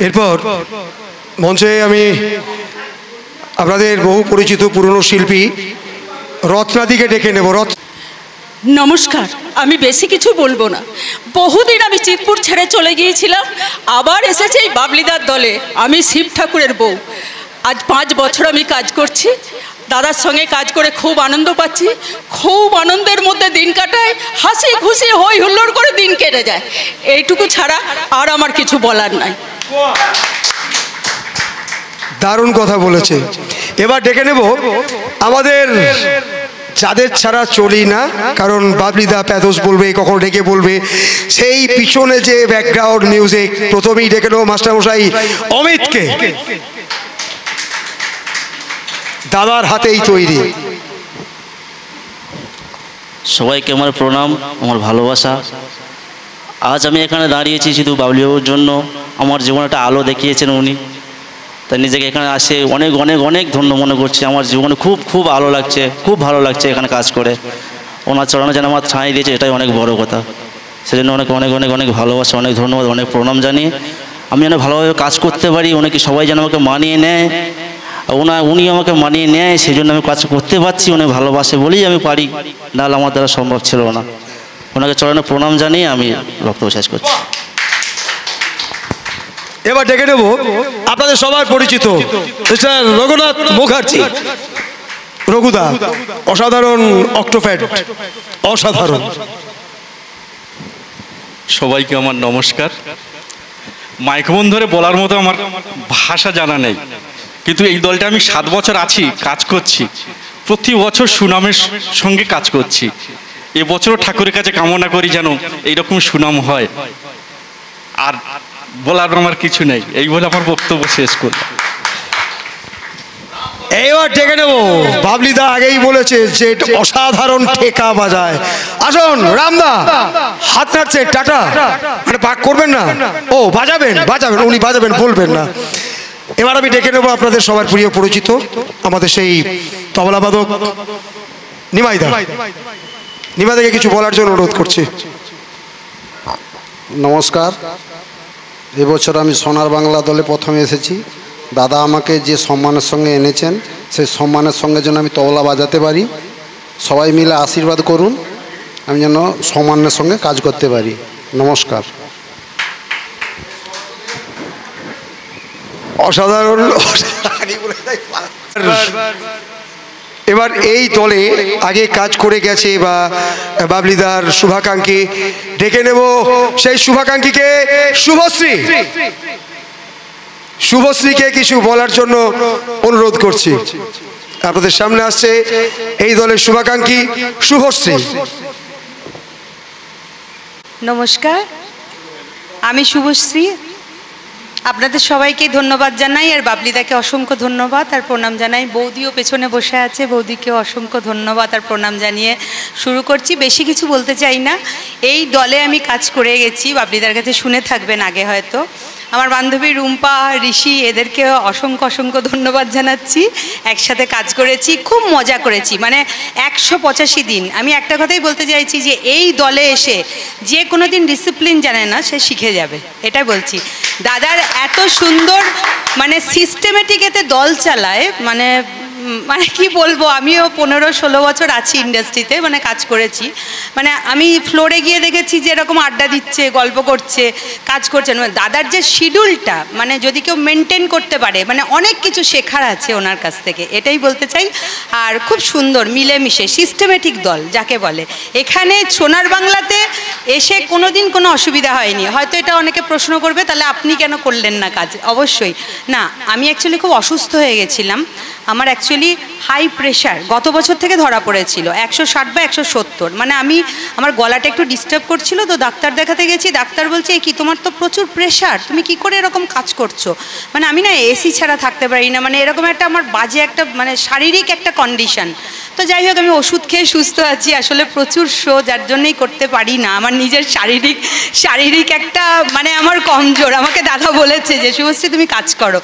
এরপর মঞ্চে আমি আপনাদের বহু পরিচিত পুরনো শিল্পী রত্নাদিকে ডেকে নেব। নমস্কার। আমি বেশি কিছু বলবো না। বহুদিন আমি চিতপুর ছেড়ে চলে গিয়েছিলাম, আবার এসেছে এই বাবলিদার দলে। আমি শিব ঠাকুরের বউ। আজ 5 বছর আমি কাজ করছি। দাদার সঙ্গে কাজ করে খুব আনন্দ পাচ্ছি, খুব আনন্দের মধ্যে দিন কাটাই, হাসি খুশি হই হুল্লোড় করে দিন কেটে যায়। এইটুকু ছাড়া আর আমার কিছু বলার নাই। দারুণ কথা বলেছে। এবার ডেকে নেব আমাদের যাদের ছাড়া চলি না, কারণ বাবলিদা প্যাথোস বলবে, কখন ডেকে বলবে, সেই পিছনে যে ব্যাকগ্রাউন্ড মিউজিক। প্রথমেই ডেকে নেব মাস্টারমশাই অমিতকে, দাদার হাতেই তৈরি। সবাইকে আমার প্রণাম, আমার ভালোবাসা। আজ আমি এখানে দাঁড়িয়েছি শুধু বাবলিবাবুর জন্য। আমার জীবনে একটা আলো দেখিয়েছেন উনি, তাই নিজেকে এখানে আসে অনেক অনেক অনেক ধন্য মনে করছি। আমার জীবনে খুব খুব আলো লাগছে, খুব ভালো লাগছে এখানে কাজ করে। ওনার চরণে যেন আমার ঠাঁই দিয়েছে, এটাই অনেক বড় কথা। সেজন্য অনেক অনেক অনেক অনেক ভালোবাসা, অনেক ধন্যবাদ, অনেক প্রণাম জানিয়ে আমি যেন ভালোভাবে কাজ করতে পারি, অনেকে সবাই যেন আমাকে মানিয়ে নেয়, উনি আমাকে মানিয়ে নেয়, সেই জন্য আমি কাজ করতে পারছি। উনি ভালোবাসে বলেই আমি পারি, নাহলে আমার দ্বারা সম্ভব ছিল না। ওনাকে চরণে প্রণাম জানিয়ে আমি বক্তব্য শেষ করছি। এবার ডেকে নেব আপনাদের সবার পরিচিত মিস্টার রঘুনাথ মুখার্জি। রঘুদা অসাধারণ অক্টোপ্যাড, অসাধারণ। সবাইকে আমার নমস্কার। মাইক্রোফোন ধরে বলার মতো আমার ভাষা জানা নেই, কিন্তু এই দলটা আমি 7 বছর আছি, কাজ করছি, প্রতি বছর সুনামের সঙ্গে কাজ করছি। এবছরও ঠাকুরের কাছে কামনা করি যেন এইরকম সুনাম হয়। আর বলার আমার কিছু নেই, এই বলে আমার বক্তব্য শেষ করলাম। এইবার ডেকে নেব, বাবলিদা আগেই বলেছে যে অসাধারণ ঠেকা বাজায়। আসুন রামদা, হাত নাড়ছে, টাটা, মানে পাক করবেন না। ও বাজাবেন, বাজাবেন, উনি বাজাবেন, বলবেন না। এবার আমি ডেকে নেব আপনাদের সবার প্রিয় পরিচিত আমাদের সেই তবলাবাদক নিমাইদা। নিমাইদাকে কিছু বলার জন্য অনুরোধ করছি। নমস্কার। এবছর আমি সোনার বাংলা দলে প্রথমে এসেছি। দাদা আমাকে যে সম্মানের সঙ্গে এনেছেন, সেই সম্মানের সঙ্গে যেন আমি তবলা বাজাতে পারি। সবাই মিলে আশীর্বাদ করুন, আমি যেন সম্মানের সঙ্গে কাজ করতে পারি। নমস্কার। অসাধারণ। এবার এই দলে আগে কাজ করে গেছে বা বাবলিদার শুভাকাঙ্ক্ষী, ডেকে নেব সেই শুভাকাঙ্ক্ষীকে, শুভশ্রী। শুভশ্রীকে কিছু বলার জন্য অনুরোধ করছি। আপনাদের সামনে আসছে এই দলের শুভাকাঙ্ক্ষী শুভশ্রী। নমস্কার, আমি শুভশ্রী। আপনাদের সবাইকে ধন্যবাদ জানাই, আর বাবলিদাকে অসংখ্য ধন্যবাদ আর প্রণাম জানাই। বৌদিও পেছনে বসে আছে, বৌদিকেও অসংখ্য ধন্যবাদ আর প্রণাম জানিয়ে শুরু করছি। বেশি কিছু বলতে চাই না। এই দলে আমি কাজ করে গেছি, বাবলিদার কাছে শুনে থাকবেন আগে হয়তো। আমার বান্ধবী রুম্পা, ঋষি, এদেরকে অসংখ্য অসংখ্য ধন্যবাদ জানাচ্ছি। একসাথে কাজ করেছি, খুব মজা করেছি, মানে 185 দিন। আমি একটা কথাই বলতে চাইছি যে এই দলে এসে যে কোনো দিন ডিসিপ্লিন জানে না, সে শিখে যাবে, এটা বলছি। দাদার এত সুন্দর মানে সিস্টেমেটিক এতে দল চালায়, মানে কি বলবো, আমিও 15-16 বছর আছি ইন্ডাস্ট্রিতে, মানে কাজ করেছি। মানে আমি ফ্লোরে গিয়ে দেখেছি যে এরকম আড্ডা দিচ্ছে, গল্প করছে, কাজ করছে। দাদার যে শিডিউলটা, মানে যদি কেউ মেনটেন করতে পারে, মানে অনেক কিছু শেখার আছে ওনার কাছ থেকে, এটাই বলতে চাই। আর খুব সুন্দর মিলেমিশে সিস্টেমেটিক দল যাকে বলে। এখানে সোনার বাংলাতে এসে কোনো দিন কোনো অসুবিধা হয়নি। হয়তো এটা অনেকে প্রশ্ন করবে, তাহলে আপনি কেন করলেন না কাজ? অবশ্যই না, আমি অ্যাকচুয়ালি খুব অসুস্থ হয়ে গেছিলাম। আমার অ্যাকচুয়ালি হাই প্রেশার গত বছর থেকে ধরা পড়েছিল, 160 বা 170। মানে আমার গলাটা একটু ডিস্টার্ব করছিল, তো ডাক্তার দেখাতে গেছি। ডাক্তার বলছে কি, তোমার তো প্রচুর প্রেশার, তুমি কি করে এরকম কাজ করছো? মানে আমি না এসি ছাড়া থাকতে পারি না, মানে এরকম একটা আমার বাজে একটা মানে শারীরিক একটা কন্ডিশন। তো যাই হোক, আমি ওষুধ খেয়ে সুস্থ আছি। আসলে প্রচুর শো, যার জন্যই করতে পারি না। আমার নিজের শারীরিক একটা মানে আমার কমজোর। আমাকে দাদা বলেছে যে শুভশ্রী তুমি কাজ করো।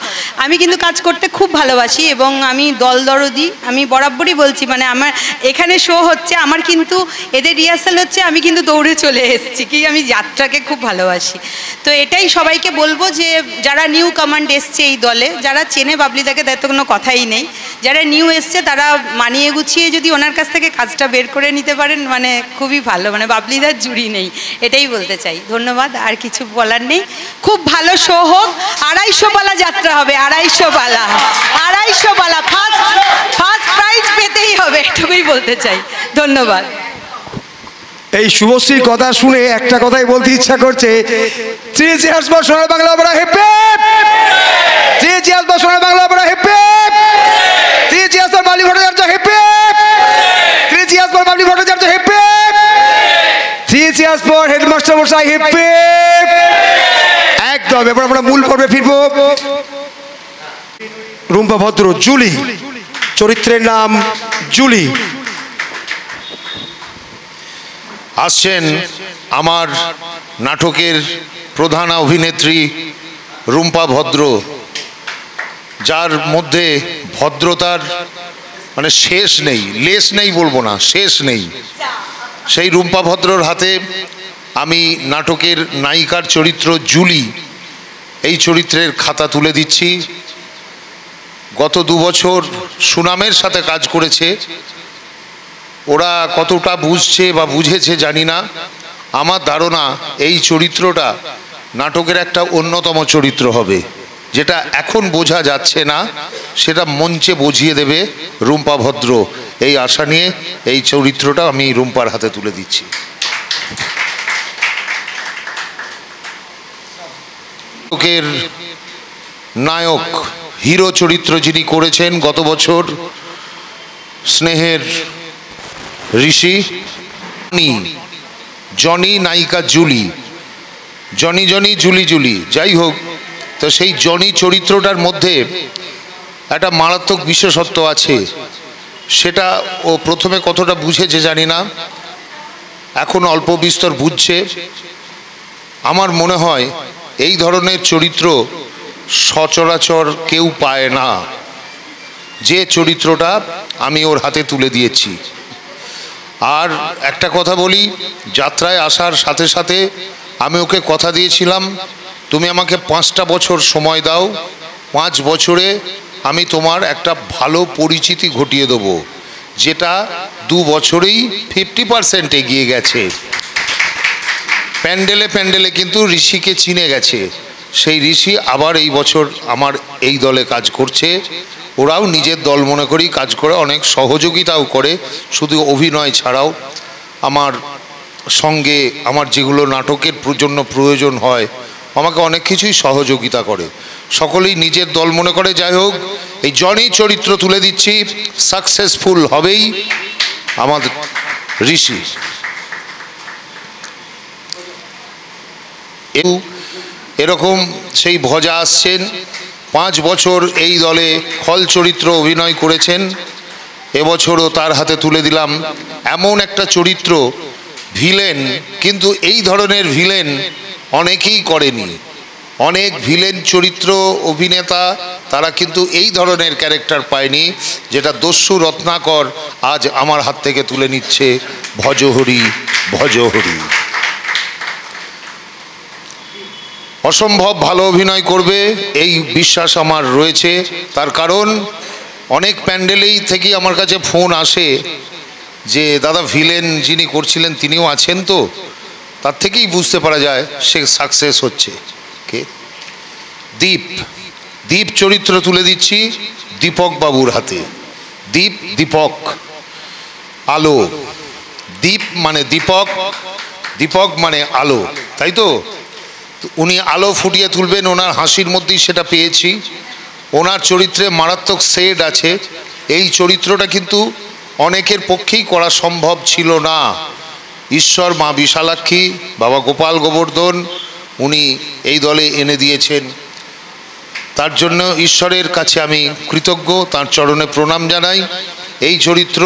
আমি কিন্তু কাজ করতে খুব ভালোবাসি এবং আমি দরদি। আমি বরাবরই বলছি, মানে আমার এখানে শো হচ্ছে, আমার কিন্তু এদের রিহার্সাল হচ্ছে, আমি কিন্তু দৌড়ে চলে এসেছি, কি আমি যাত্রাকে খুব ভালোবাসি। তো এটাই সবাইকে বলবো যে যারা নিউ কমান্ড এসছে এই দলে, যারা চেনে বাবলিদাকে তাদের তো কোনো কথাই নেই। যারা নিউ এসছে তারা মানিয়ে গুছিয়ে যদি ওনার কাছ থেকে কাজটা বের করে নিতে পারেন, মানে খুবই ভালো। মানে বাবলিদার জুড়ি নেই, এটাই বলতে চাই। ধন্যবাদ, আর কিছু বলার নেই। খুব ভালো শো হোক। 250 পালা যাত্রা হবে, 250 পালা, 250 পালা। ফার্স্ট প্রাইজ হবে, এটুকুই বলতে চাই। ধন্যবাদ। এই শুভশ্রীর কথা শুনে একটা কথাই বলতে ইচ্ছা করছে, three cheers for Sonar Bangla Opera, hip hip! Three cheers for Sonar Bangla Opera, hip hip! Three cheers for Babli Bhattacharya, hip hip! Three cheers for Babli Bhattacharya, hip hip! Three cheers for headmaster মশাই, হিপ হিপ! একদম। এবার আমরা মূল পর্বে ফিরবো। রুম্পা ভদ্র, জুলি, চরিত্রের নাম জুলি। আসছেন আমার নাটকের প্রধান অভিনেত্রী রুম্পা ভদ্র, যার মধ্যে ভদ্রতার মানে শেষ নেই, লেশ নেই বলবো না, শেষ নেই। সেই রুম্পা ভদ্রর হাতে আমি নাটকের নায়িকার চরিত্র জুলি, এই চরিত্রের খাতা তুলে দিচ্ছি। গত 2 বছর সুনামের সাথে কাজ করেছে। ওরা কতটা বুঝছে বা বুঝেছে জানি না। আমার ধারণা এই চরিত্রটা নাটকের একটা অন্যতম চরিত্র হবে, যেটা এখন বোঝা যাচ্ছে না সেটা মঞ্চে বুঝিয়ে দেবে রুম্পা ভদ্র। এই আশা নিয়ে এই চরিত্রটা আমি রুম্পার হাতে তুলে দিচ্ছি। নাটকের নায়ক হিরো চরিত্র যিনি করেছেন গত বছর, স্নেহের ঋষি জনি, নায়িকা Julie. Johnny Johnny Julie Julie, যাই হোক। তো সেই জনি চরিত্রটার মধ্যে একটা মারাত্মক বিশেষত্ব আছে, সেটা ও প্রথমে কতটা বুঝেছে জানি না, এখন অল্প বিস্তর বুঝছে। আমার মনে হয় এই ধরনের চরিত্র সচরাচর কেউ পায় না, যে চরিত্রটা আমি ওর হাতে তুলে দিয়েছি। আর একটা কথা বলি, যাত্রায় আসার সাথে সাথে আমি ওকে কথা দিয়েছিলাম, তুমি আমাকে 5টা বছর সময় দাও, 5 বছরে আমি তোমার একটা ভালো পরিচিতি ঘটিয়ে দেবো, যেটা 2 বছরেই 50% এগিয়ে গেছে। প্যান্ডেলে প্যান্ডেলে কিন্তু ঋষিকে চিনে গেছে। সেই ঋষি আবার এই বছর আমার এই দলে কাজ করছে। ওরাও নিজের দল মনে করি কাজ করে, অনেক সহযোগিতাও করে, শুধু অভিনয় ছাড়াও আমার সঙ্গে আমার যেগুলো নাটকের জন্য প্রয়োজন হয় আমাকে অনেক কিছুই সহযোগিতা করে। সকলেই নিজের দল মনে করে। যাই হোক, এই জনি চরিত্র তুলে দিচ্ছি, সাকসেসফুল হবেই আমাদের ঋষি। এরকম সেই ভজা আসছেন, 5 বছর এই দলে খল চরিত্র অভিনয় করেছেন। এবছরও তার হাতে তুলে দিলাম এমন একটা চরিত্র, ভিলেন, কিন্তু এই ধরনের ভিলেন অনেকেই করেনি। অনেক ভিলেন চরিত্র অভিনেতা তারা কিন্তু এই ধরনের ক্যারেক্টার পায়নি, যেটা দস্যু রত্নাকর আজ আমার হাত থেকে তুলে নিচ্ছে। ভজহরি ভজহরি। অসম্ভব ভালো অভিনয় করবে এই বিশ্বাস আমার রয়েছে। তার কারণ অনেক প্যান্ডেলেই থেকে আমার কাছে ফোন আসে যে দাদা ভিলেন যিনি করছিলেন তিনিও আছেন, তো তার থেকেই বুঝতে পারা যায় সে সাকসেস হচ্ছে। কে? দীপ। দীপ চরিত্র তুলে দিচ্ছি দীপক বাবুর হাতে। দীপ, দীপক, আলো। দীপ মানে দীপক, দীপক মানে আলো, তাই তো? উনি আলো ফুটিয়ে তুলবেন, ওনার হাসির মধ্যেই সেটা পেয়েছি। ওনার চরিত্রে মারাত্মক শেড আছে। এই চরিত্রটা কিন্তু অনেকের পক্ষেই করা সম্ভব ছিল না। ঈশ্বর, মা বিশালাক্ষী, বাবা গোপাল গোবর্ধন উনি এই দলে এনে দিয়েছেন। তার জন্য ঈশ্বরের কাছে আমি কৃতজ্ঞ, তার চরণে প্রণাম জানাই। এই চরিত্র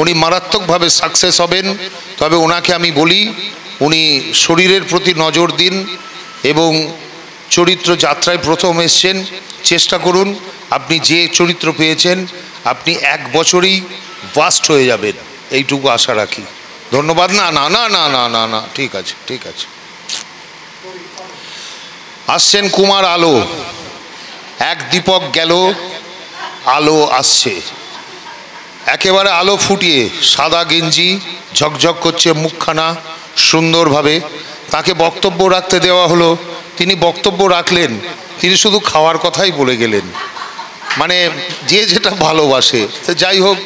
উনি মারাত্মকভাবে সাকসেস হবেন। তবে ওনাকে আমি বলি উনি শরীরের প্রতি নজর দিন এবং চরিত্র যাত্রায় প্রথম এসছেন, চেষ্টা করুন আপনি যে চরিত্র পেয়েছেন আপনি 1 বছরেই বাস্ট হয়ে যাবেন, এইটুকু আশা রাখি। ধন্যবাদ। না না না না না না না, ঠিক আছে ঠিক আছে। আসছেন কুমার আলো। এক দীপক গেল, আলো আসছে। একেবারে আলো ফুটিয়ে, সাদা গেঞ্জি, ঝকঝক করছে মুখখানা সুন্দরভাবে। তাকে বক্তব্য রাখতে দেওয়া হলো, তিনি বক্তব্য রাখলেন, তিনি শুধু খাওয়ার কথাই বলে গেলেন। মানে যে যেটা ভালোবাসে। তো যাই হোক,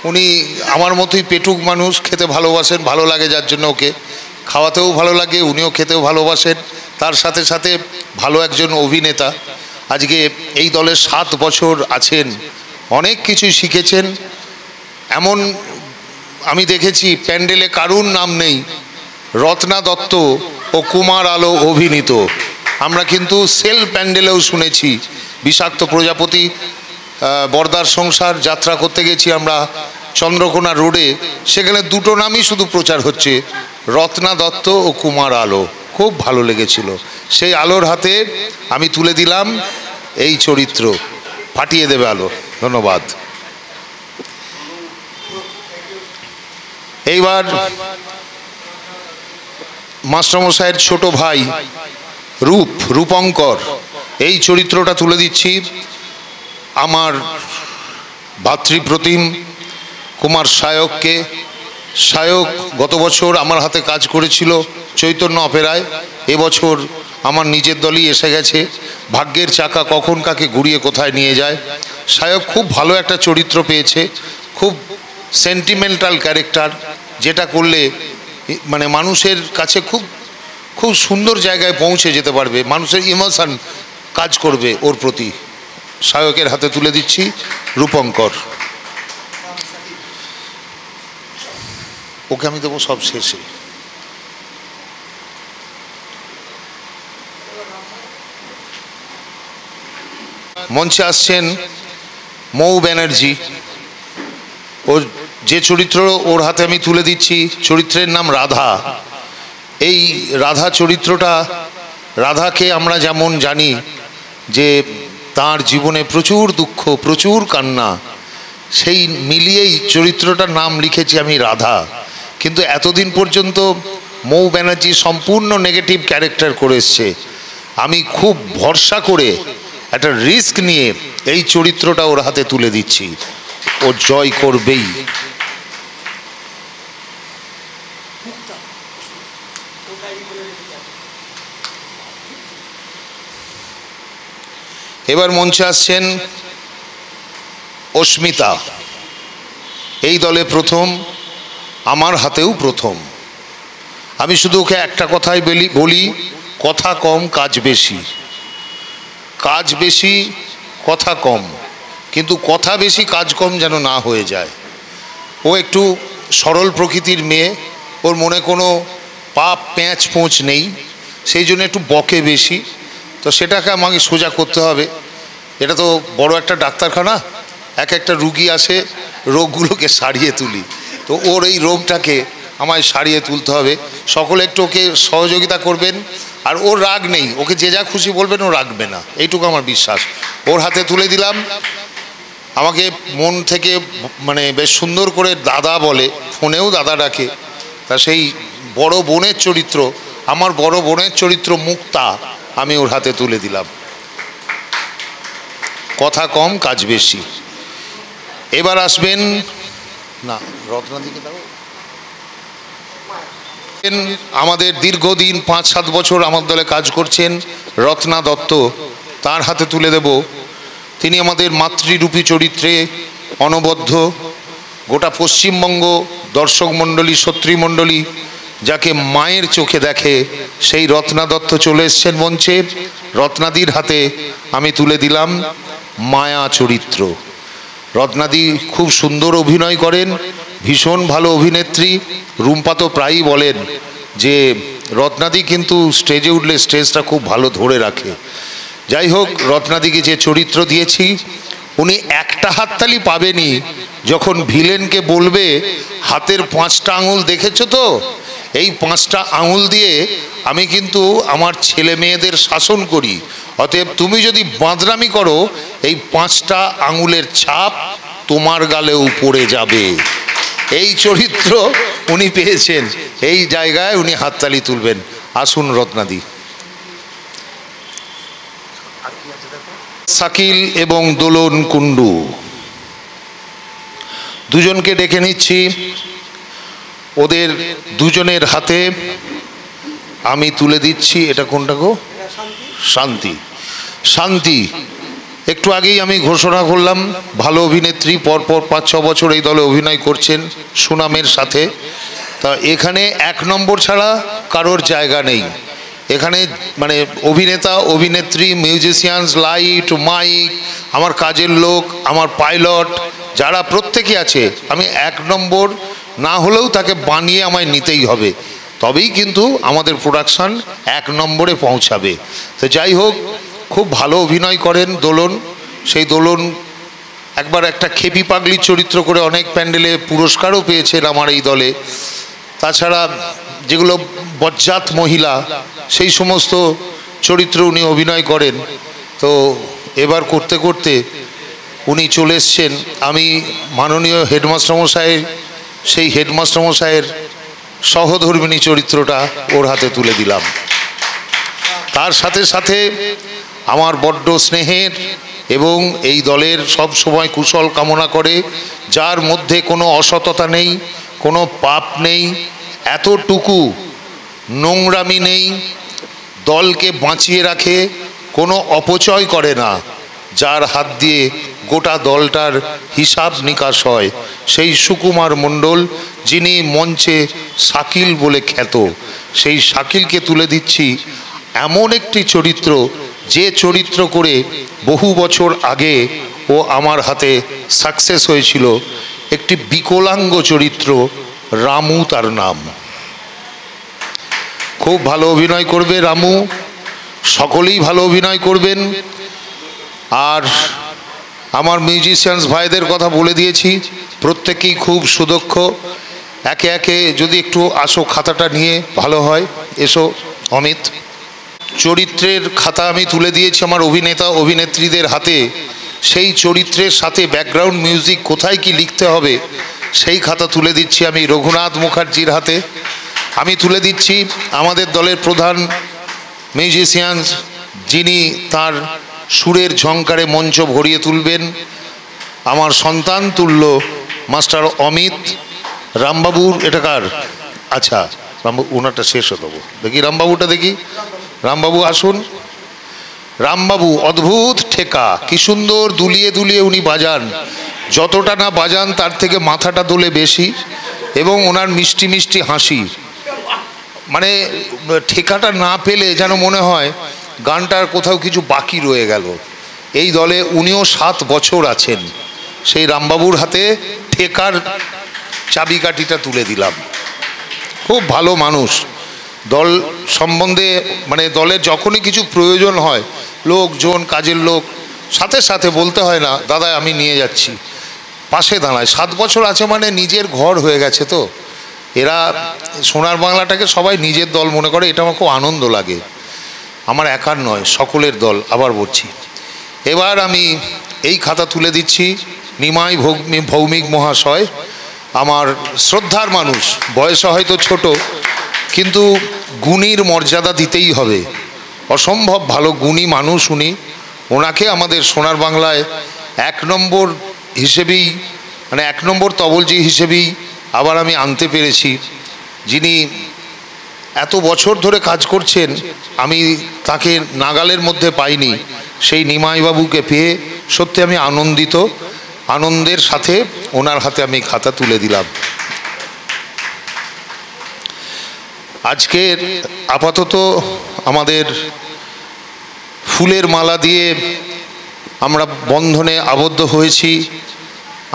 উনি আমার মতোই পেটুক মানুষ, খেতে ভালোবাসেন, ভালো লাগে যার জন্য ওকে খাওয়াতেও ভালো লাগে, উনিও খেতেও ভালোবাসেন। তার সাথে সাথে ভালো একজন অভিনেতা। আজকে এই দলে 7 বছর আছেন, অনেক কিছুই শিখেছেন। এমন আমি দেখেছি প্যান্ডেলে কারুর নাম নেই, রত্না দত্ত ও কুমার আলো অভিনীত। আমরা কিন্তু সেল প্যান্ডেলেও শুনেছি, বিষাক্ত প্রজাপতি বর্দার সংসার যাত্রা করতে গেছি আমরা চন্দ্রকোনা রোডে, সেখানে দুটো নামই শুধু প্রচার হচ্ছে, রত্না দত্ত ও কুমার আলো। খুব ভালো লেগেছিল। সেই আলোর হাতে আমি তুলে দিলাম এই চরিত্র, ফাটিয়ে দেবে আলো। ধন্যবাদ। এইবার মাস্টারমশাইয়ের ছোট ভাই রূপঙ্কর, এই চরিত্রটা তুলে দিচ্ছি আমার ভাতৃপ্রতিম কুমার সায়ককে। সায়ক গত বছর আমার হাতে কাজ করেছিল চৈতন্য অপেরায়, এবছর আমার নিজের দলই এসে গেছে। ভাগ্যের চাকা কখন কাকে ঘুরিয়ে কোথায় নিয়ে যায়। সায়ক খুব ভালো একটা চরিত্র পেয়েছে, খুব সেন্টিমেন্টাল ক্যারেক্টার, যেটা করলে মানে মানুষের কাছে খুব খুব সুন্দর জায়গায় পৌঁছে যেতে পারবে, মানুষের ইমোশন কাজ করবে ওর প্রতি। সায়কের হাতে তুলে দিচ্ছি রূপঙ্কর। ওকে আমি দেবো সব শেষে। মঞ্চে আসছেন মৌ ব্যানার্জি। ওর যে চরিত্র ওর হাতে আমি তুলে দিচ্ছি, চরিত্রের নাম রাধা। এই রাধা চরিত্রটা, রাধাকে আমরা যেমন জানি যে তার জীবনে প্রচুর দুঃখ, প্রচুর কান্না, সেই মিলিয়েই চরিত্রটার নাম লিখেছি আমি রাধা। কিন্তু এতদিন পর্যন্ত মৌ ব্যানার্জি সম্পূর্ণ নেগেটিভ ক্যারেক্টার করে এসছে। আমি খুব ভরসা করে একটা রিস্ক নিয়ে এই চরিত্রটা ওর হাতে তুলে দিচ্ছি, ও জয় করবেই। এবার মঞ্চে আসছেন অস্মিতা, এই দলে প্রথম, আমার হাতেও প্রথম। আমি শুধু ওকে একটা কথাই বলি, কথা কম কাজ বেশি। কাজ বেশি কথা কম, কিন্তু কথা বেশি কাজ কম যেন না হয়ে যায়। ও একটু সরল প্রকৃতির মেয়ে, ওর মনে কোনো পাপ প্যাঁচ পোঁচ নেই, সেই জন্য একটু বকে বেশি। তো সেটাকে আমাকে সোজা করতে হবে। এটা তো বড় একটা ডাক্তারখানা, এক একটা রুগী আসে, রোগগুলোকে সারিয়ে তুলি। তো ওর এই রোগটাকে আমায় সারিয়ে তুলতে হবে। সকলে একটু ওকে সহযোগিতা করবেন। আর ওর রাগ নেই, ওকে যে যা খুশি বলবেন ও রাখবে না, এইটুকু আমার বিশ্বাস। ওর হাতে তুলে দিলাম, আমাকে মন থেকে মানে বেশ সুন্দর করে দাদা বলে, ফোনেও দাদা ডাকে। তা সেই বড় বোনের চরিত্র, আমার বড় বোনের চরিত্র মুক্তা, আমি ওর হাতে তুলে দিলাম। কথা কম কাজ বেশি। এবার আসবেন না রত্নাদিকে দাও, আমাদের দীর্ঘদিন 5-7 বছর আমার দলে কাজ করছেন রত্না দত্ত, তার হাতে তুলে দেব। তিনি আমাদের মাতৃরূপী চরিত্রে অনবদ্য। গোটা পশ্চিমবঙ্গ দর্শক মণ্ডলী, সত্রীমণ্ডলী যাকে মায়ের চোখে দেখে, সেই রত্না দত্ত চলে এসছেন মঞ্চে। রত্নাদির হাতে আমি তুলে দিলাম মায়া চরিত্র। রত্নাদি খুব সুন্দর অভিনয় করেন, ভীষণ ভালো অভিনেত্রী। রুম্পা তো প্রায়ই বলেন যে রত্নাদি কিন্তু স্টেজে উঠলে স্টেজটা খুব ভালো ধরে রাখে। যাই হোক, রত্নাদিকে যে চরিত্র দিয়েছি, উনি একটা হাততালি পাবেনি যখন ভিলেনকে বলবে হাতের 5টা আঙুল দেখেছো তো, এই 5টা আঙুল দিয়ে আমি কিন্তু আমার ছেলে মেয়েদের শাসন করি, অতএব তুমি যদি বাঁদরামি করো এই 5টা আঙুলের ছাপ তোমার গালেও পড়ে যাবে। এই চরিত্র উনি পেয়েছেন, এই জায়গায় উনি হাততালি তুলবেন। আসুন রত্নাদি। শাকিল এবং দোলন কুণ্ডু দুজনকে ডেকে নিচ্ছি। ওদের দুজনের হাতে আমি তুলে দিচ্ছি, এটা কোনটা গো? শান্তি। শান্তি, একটু আগেই আমি ঘোষণা করলাম ভালো অভিনেত্রী, পরপর 5-6 বছর এই দলে অভিনয় করছেন সুনামের সাথে। তা এখানে 1 নম্বর ছাড়া কারোর জায়গা নেই। এখানে মানে অভিনেতা, অভিনেত্রী, মিউজিশিয়ানস, লাইট, মাইক, আমার কাজের লোক, আমার পাইলট, যারা প্রত্যেকে আছে, আমি 1 নম্বর না হলেও তাকে বানিয়ে আমায় নিতেই হবে, তবেই কিন্তু আমাদের প্রোডাকশান 1 নম্বরে পৌঁছাবে। তো যাই হোক, খুব ভালো অভিনয় করেন দোলন। সেই দোলন একবার একটা খেপি পাগলির চরিত্র করে অনেক প্যান্ডেলে পুরস্কারও পেয়েছেন আমার এই দলে। তাছাড়া যেগুলো বজ্জাত মহিলা, সেই সমস্ত চরিত্র উনি অভিনয় করেন। তো এবার করতে করতে উনি চলে এসছেন। আমি মাননীয় হেডমাস্টারমশাইয়ের, সেই হেডমাস্টারমশাইয়ের সহধর্মিণী চরিত্রটা ওর হাতে তুলে দিলাম। তার সাথে সাথে আমার বড্ড স্নেহের এবং এই দলের সব সময় কুশল কামনা করে, যার মধ্যে কোনো অসততা নেই, কোনো পাপ নেই, এতটুকু নোংরামি নেই, দলকে বাঁচিয়ে রাখে, কোনো অপচয় করে না, যার হাত দিয়ে গোটা দলটার হিসাব নিকাশ হয়, সেই সুকুমার মণ্ডল, যিনি মঞ্চে শাকিল বলে খ্যাত। সেই শাকিলকে তুলে দিচ্ছি এমন একটি চরিত্র, যে চরিত্র করে বহু বছর আগে ও আমার হাতে সাকসেস হয়েছিল। একটি বিকলাঙ্গ চরিত্র, রামু তার নাম। খুব ভালো অভিনয় করবে রামু, সকলেই ভালো অভিনয় করবেন। আর আমার মিউজিশিয়ানস ভাইদের কথা বলে দিয়েছি, প্রত্যেকেই খুব সুদক্ষ। একে একে যদি একটু আসো, খাতাটা নিয়ে ভালো হয়। এসো অমিত। চরিত্রের খাতা আমি তুলে দিয়েছি আমার অভিনেতা অভিনেত্রীদের হাতে। সেই চরিত্রের সাথে ব্যাকগ্রাউন্ড মিউজিক কোথায় কি লিখতে হবে, সেই খাতা তুলে দিচ্ছি আমি রঘুনাথ মুখার্জির হাতে। আমি তুলে দিচ্ছি আমাদের দলের প্রধান মিউজিশিয়ানস, যিনি তার সুরের ঝংকারে মঞ্চ ভরিয়ে তুলবেন, আমার সন্তান তুল্য মাস্টার অমিত। রামবাবুর এটা কার? আচ্ছা, রামবাবু ওনারটা শেষ হয়ে দেবো। দেখি রামবাবুটা, দেখি রামবাবু আসুন। রামবাবু অদ্ভুত ঠেকা, কি সুন্দর দুলিয়ে দুলিয়ে উনি বাজান। যতটা না বাজান তার থেকে মাথাটা দোলে বেশি, এবং ওনার মিষ্টি মিষ্টি হাসি, মানে ঠেকাটা না পেলে যেন মনে হয় গানটার কোথাও কিছু বাকি রয়ে গেল। এই দলে উনিও 7 বছর আছেন। সেই রামবাবুর হাতে ঠেকার চাবিকাঠিটা তুলে দিলাম। খুব ভালো মানুষ। দল সম্বন্ধে মানে দলের যখনই কিছু প্রয়োজন হয়, লোকজন, কাজের লোক, সাথে সাথে বলতে হয় না, দাদা আমি নিয়ে যাচ্ছি, পাশে দাঁড়ায়। 7 বছর আছে মানে নিজের ঘর হয়ে গেছে। তো এরা সোনার বাংলাটাকে সবাই নিজের দল মনে করে, এটা আমার খুব আনন্দ লাগে। আমার একার নয়, সকলের দল। আবার বলছি, এবার আমি এই খাতা তুলে দিচ্ছি নিমাই ভৌমিক মহাশয়, আমার শ্রদ্ধার মানুষ। বয়সে হয়তো ছোট, কিন্তু গুণীর মর্যাদা দিতেই হবে। অসম্ভব ভালো গুণী মানুষ উনি। ওনাকে আমাদের সোনার বাংলায় 1 নম্বর হিসেবেই, মানে 1 নম্বর তবলজি হিসেবেই আবার আমি আনতে পেরেছি। যিনি এত বছর ধরে কাজ করছেন, আমি তাকে নাগালের মধ্যে পাইনি। সেই নিমাইবাবুকে পেয়ে সত্যি আমি আনন্দিত। আনন্দের সাথে ওনার হাতে আমি খাতা তুলে দিলাম। আজকের আপাতত আমাদের ফুলের মালা দিয়ে আমরা বন্ধনে আবদ্ধ হয়েছি।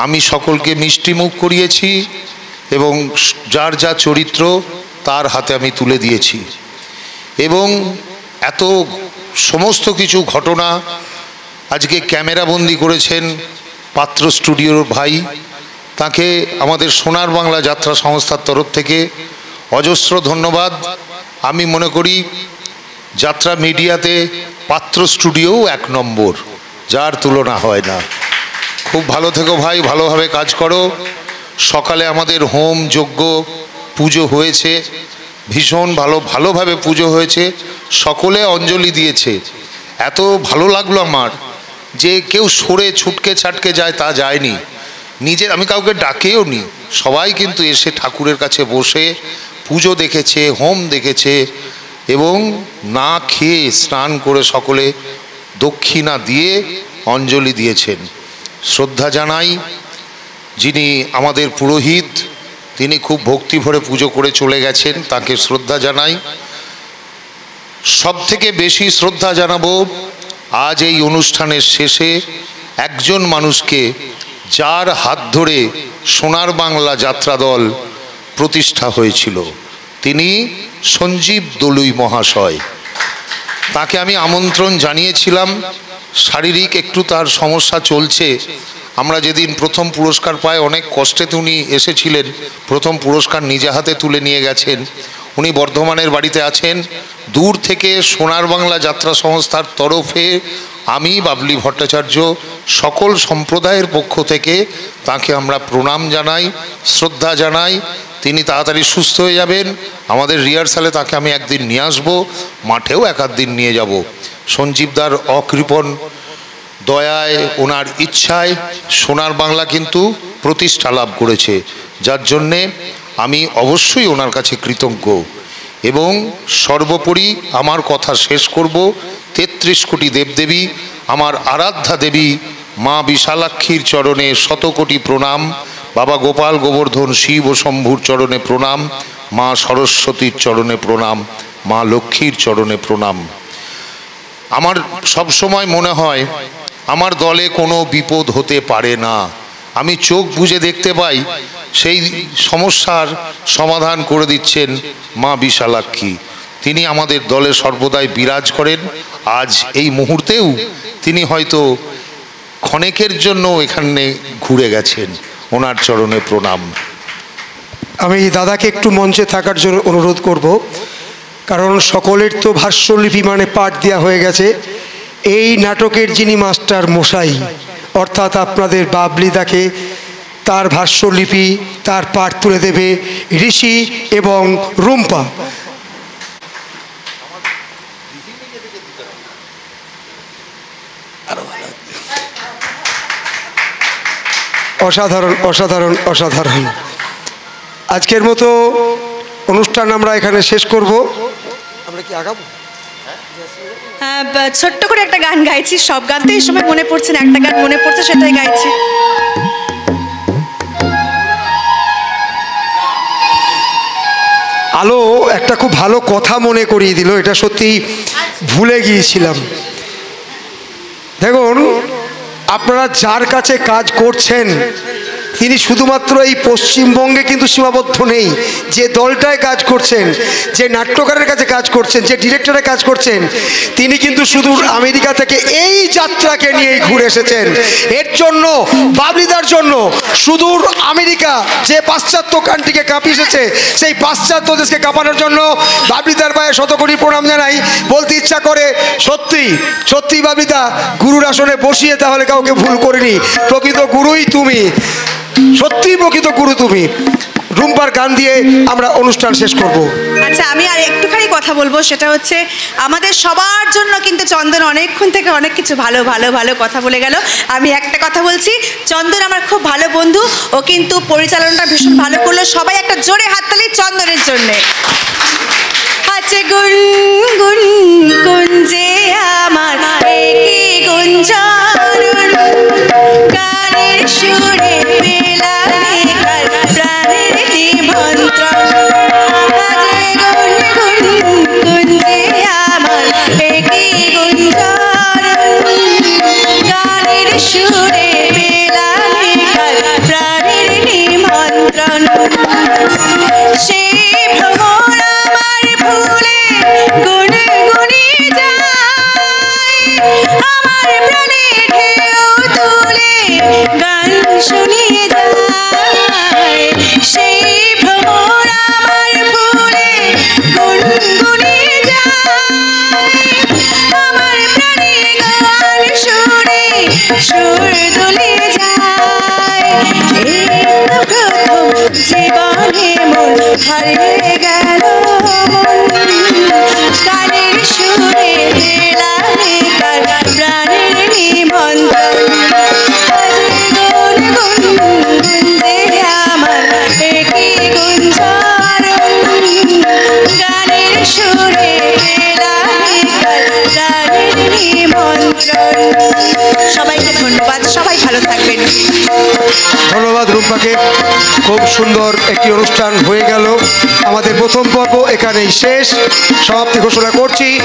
আমি সকলকে মিষ্টি মুখ করিয়েছি এবং যার যা চরিত্র তার হাতে আমি তুলে দিয়েছি। এবং এত সমস্ত কিছু ঘটনা আজকে ক্যামেরাবন্দি করেছেন পাত্র স্টুডিওর ভাই। তাকে আমাদের সোনার বাংলা যাত্রা সংস্থার তরফ থেকে অজস্র ধন্যবাদ। আমি মনে করি যাত্রা মিডিয়াতে পাত্র স্টুডিও 1 নম্বর, যার তুলনা হয় না। খুব ভালো থেকো ভাই, ভালোভাবে কাজ করো। সকালে আমাদের হোম যজ্ঞ পুজো হয়েছে, ভীষণ ভালোভাবে পুজো হয়েছে, সকলে অঞ্জলি দিয়েছে। এত ভালো লাগলো আমার যে কেউ সরে ছুটকে ছাটকে যায় তা যায়নি। নিজের আমি কাউকে ডাকেও নি, সবাই কিন্তু এসে ঠাকুরের কাছে বসে পুজো দেখেছে, হোম দেখেছে, এবং না খেয়ে স্নান করে সকলে দক্ষিণা দিয়ে অঞ্জলি দিয়েছেন। শ্রদ্ধা জানাই যিনি আমাদের পুরোহিত, তিনি খুব ভক্তি ভরে পুজো করে চলে গেছেন, তাকে শ্রদ্ধা জানাই। সব থেকে বেশি শ্রদ্ধা জানাবো আজ এই অনুষ্ঠানের শেষে একজন মানুষকে, যার হাত ধরে সোনার বাংলা যাত্রা দল প্রতিষ্ঠা হয়েছিল। তিনি সঞ্জীব দলুই মহাশয়। তাকে আমি আমন্ত্রণ জানিয়েছিলাম, শারীরিক একটু তার সমস্যা চলছে। আমরা যেদিন প্রথম পুরস্কার পাই, অনেক কষ্টে উনি এসেছিলেন, প্রথম পুরস্কার নিজে হাতে তুলে নিয়ে গেছেন। উনি বর্ধমানের বাড়িতে আছেন। দূর থেকে সোনার বাংলা যাত্রা সংস্থার তরফে আমি বাবলি ভট্টাচার্য সকল সম্প্রদায়ের পক্ষ থেকে তাকে আমরা প্রণাম জানাই, শ্রদ্ধা জানাই। তিনি তাড়াতাড়ি সুস্থ হয়ে যাবেন। আমাদের রিহার্সালে তাকে আমি একদিন নিয়ে আসবো, মাঠেও এক আধ দিন নিয়ে যাব। সঞ্জীবদার অকৃপণ দয়ায়, ওনার ইচ্ছায় সোনার বাংলা কিন্তু প্রতিষ্ঠা লাভ করেছে, যার জন্যে আমি অবশ্যই ওনার কাছে কৃতজ্ঞ। এবং সর্বোপরি আমার কথা শেষ করব ৩৩ কোটি দেবদেবী, আমার আরাধ্যা দেবী মা বিশালাক্ষীর চরণে শতকোটি প্রণাম, বাবা গোপাল গোবর্ধন শিব ও শম্ভুর চরণে প্রণাম, মা সরস্বতীর চরণে প্রণাম, মা লক্ষ্মীর চরণে প্রণাম। আমার সবসময় মনে হয় আমার দলে কোনো বিপদ হতে পারে না। আমি চোখ বুজে দেখতে পাই সেই সমস্যার সমাধান করে দিচ্ছেন মা বিশালাক্ষী। তিনি আমাদের দলে সর্বদাই বিরাজ করেন। আজ এই মুহূর্তেও তিনি হয়তো ক্ষণেকের জন্য এখানে ঘুরে গেছেন। ওনার চরণে প্রণাম। আমি দাদাকে একটু মঞ্চে থাকার জন্য অনুরোধ করব, কারণ সকলের তো ভাষ্যলিপি মানে পাঠ দেওয়া হয়ে গেছে। এই নাটকের যিনি মাস্টার মশাই, অর্থাৎ আপনাদের বাবলিদাকে তার ভাষ্যলিপি, তার পাঠ তুলে দেবে ঋষি এবং রুম্পা। অসাধারণ অসাধারণ অসাধারণ। আজকের মতো অনুষ্ঠান আমরা এখানে শেষ করব। আমরা কি আগাবো? ছোট্ট করে একটা গান গাইছি, সব গান তো এই সময় মনে পড়ছে না, একটা গান মনে পড়ছে সেটাই গাইছি। আলো একটা খুব ভালো কথা মনে করিয়ে দিল, এটা সত্যি ভুলে গিয়েছিলাম। দেখুন, আপনারা যার কাছে কাজ করছেন তিনি শুধুমাত্র এই পশ্চিমবঙ্গে কিন্তু সীমাবদ্ধ নেই। যে দলটায় কাজ করছেন, যে নাট্যকারের কাছে কাজ করছেন, যে ডিরেক্টরের কাজ করছেন, তিনি কিন্তু সুদূর আমেরিকা থেকে এই যাত্রাকে নিয়েই ঘুরে এসেছেন। এর জন্য বাবলিদার জন্য সুদূর আমেরিকা যে পাশ্চাত্য কান্ট্রিকে কাঁপিয়ে এসেছে, সেই পাশ্চাত্য দেশকে কাঁপানোর জন্য বাবলিদার পায়ে শতকোটি প্রণাম জানাই। বলতে ইচ্ছা করে সত্যি সত্যি বাবলিদা গুরুর আসনে বসিয়ে তাহলে কাউকে ভুল করিনি। প্রকৃত গুরুই তুমি, সত্যি প্রকৃত গুরু তুমি। রুম্পার গান দিয়ে আমরা অনুষ্ঠান শেষ করব। আচ্ছা, আমি আর একটুখানি কথা বলবো, সেটা হচ্ছে আমাদের সবার জন্য কিন্তু চন্দন অনেকক্ষণ থেকে অনেক কিছু ভালো ভালো ভালো কথা বলে গেল। আমি একটা কথা বলছি, চন্দন আমার খুব ভালো বন্ধু, ও কিন্তু পরিচালনাটা ভীষণ ভালো করলো। সবাই একটা জোরে হাততালি চন্দনের জন্যে। আছে গুন গুন গুঞ্জে আমার একই গুঞ্জন, গানের সুরে পেলাম এবার প্রাণের নিমন্ত্রণ। আছে গুন গুন গুঞ্জে আমার একই গুঞ্জন, গানের সুরে পেলাম এবার প্রাণের নিমন্ত্রণ। সেই ভ্রমণ আমার ভুলে গুনগুনি যায়, আমার প্রাণে ঢেউ তুলে গান শুনিয়ে যায়। সেই ভ্রমণ আমার ভুলে গুনগুনি যায়, আমার প্রাণে গান শুনে সুর দুলে যায়। এই প্রথম জীবনে মন হারিয়ে গেল, গানের সুরে পেলাম এবার প্রাণের নিমন্ত্রণ। গুন গুন গুঞ্জে আমার একই গুঞ্জন, গানের সুরে পেলাম এবার প্রাণের নিমন্ত্রণ। সবাইকে ধন্যবাদ, সবাই ভালো থাকবেন। ধন্যবাদ রূপাকে। খুব সুন্দর একটি অনুষ্ঠান হয়ে গেল। আমাদের প্রথম পর্ব এখানেই শেষ, সমাপ্তি ঘোষণা করছি।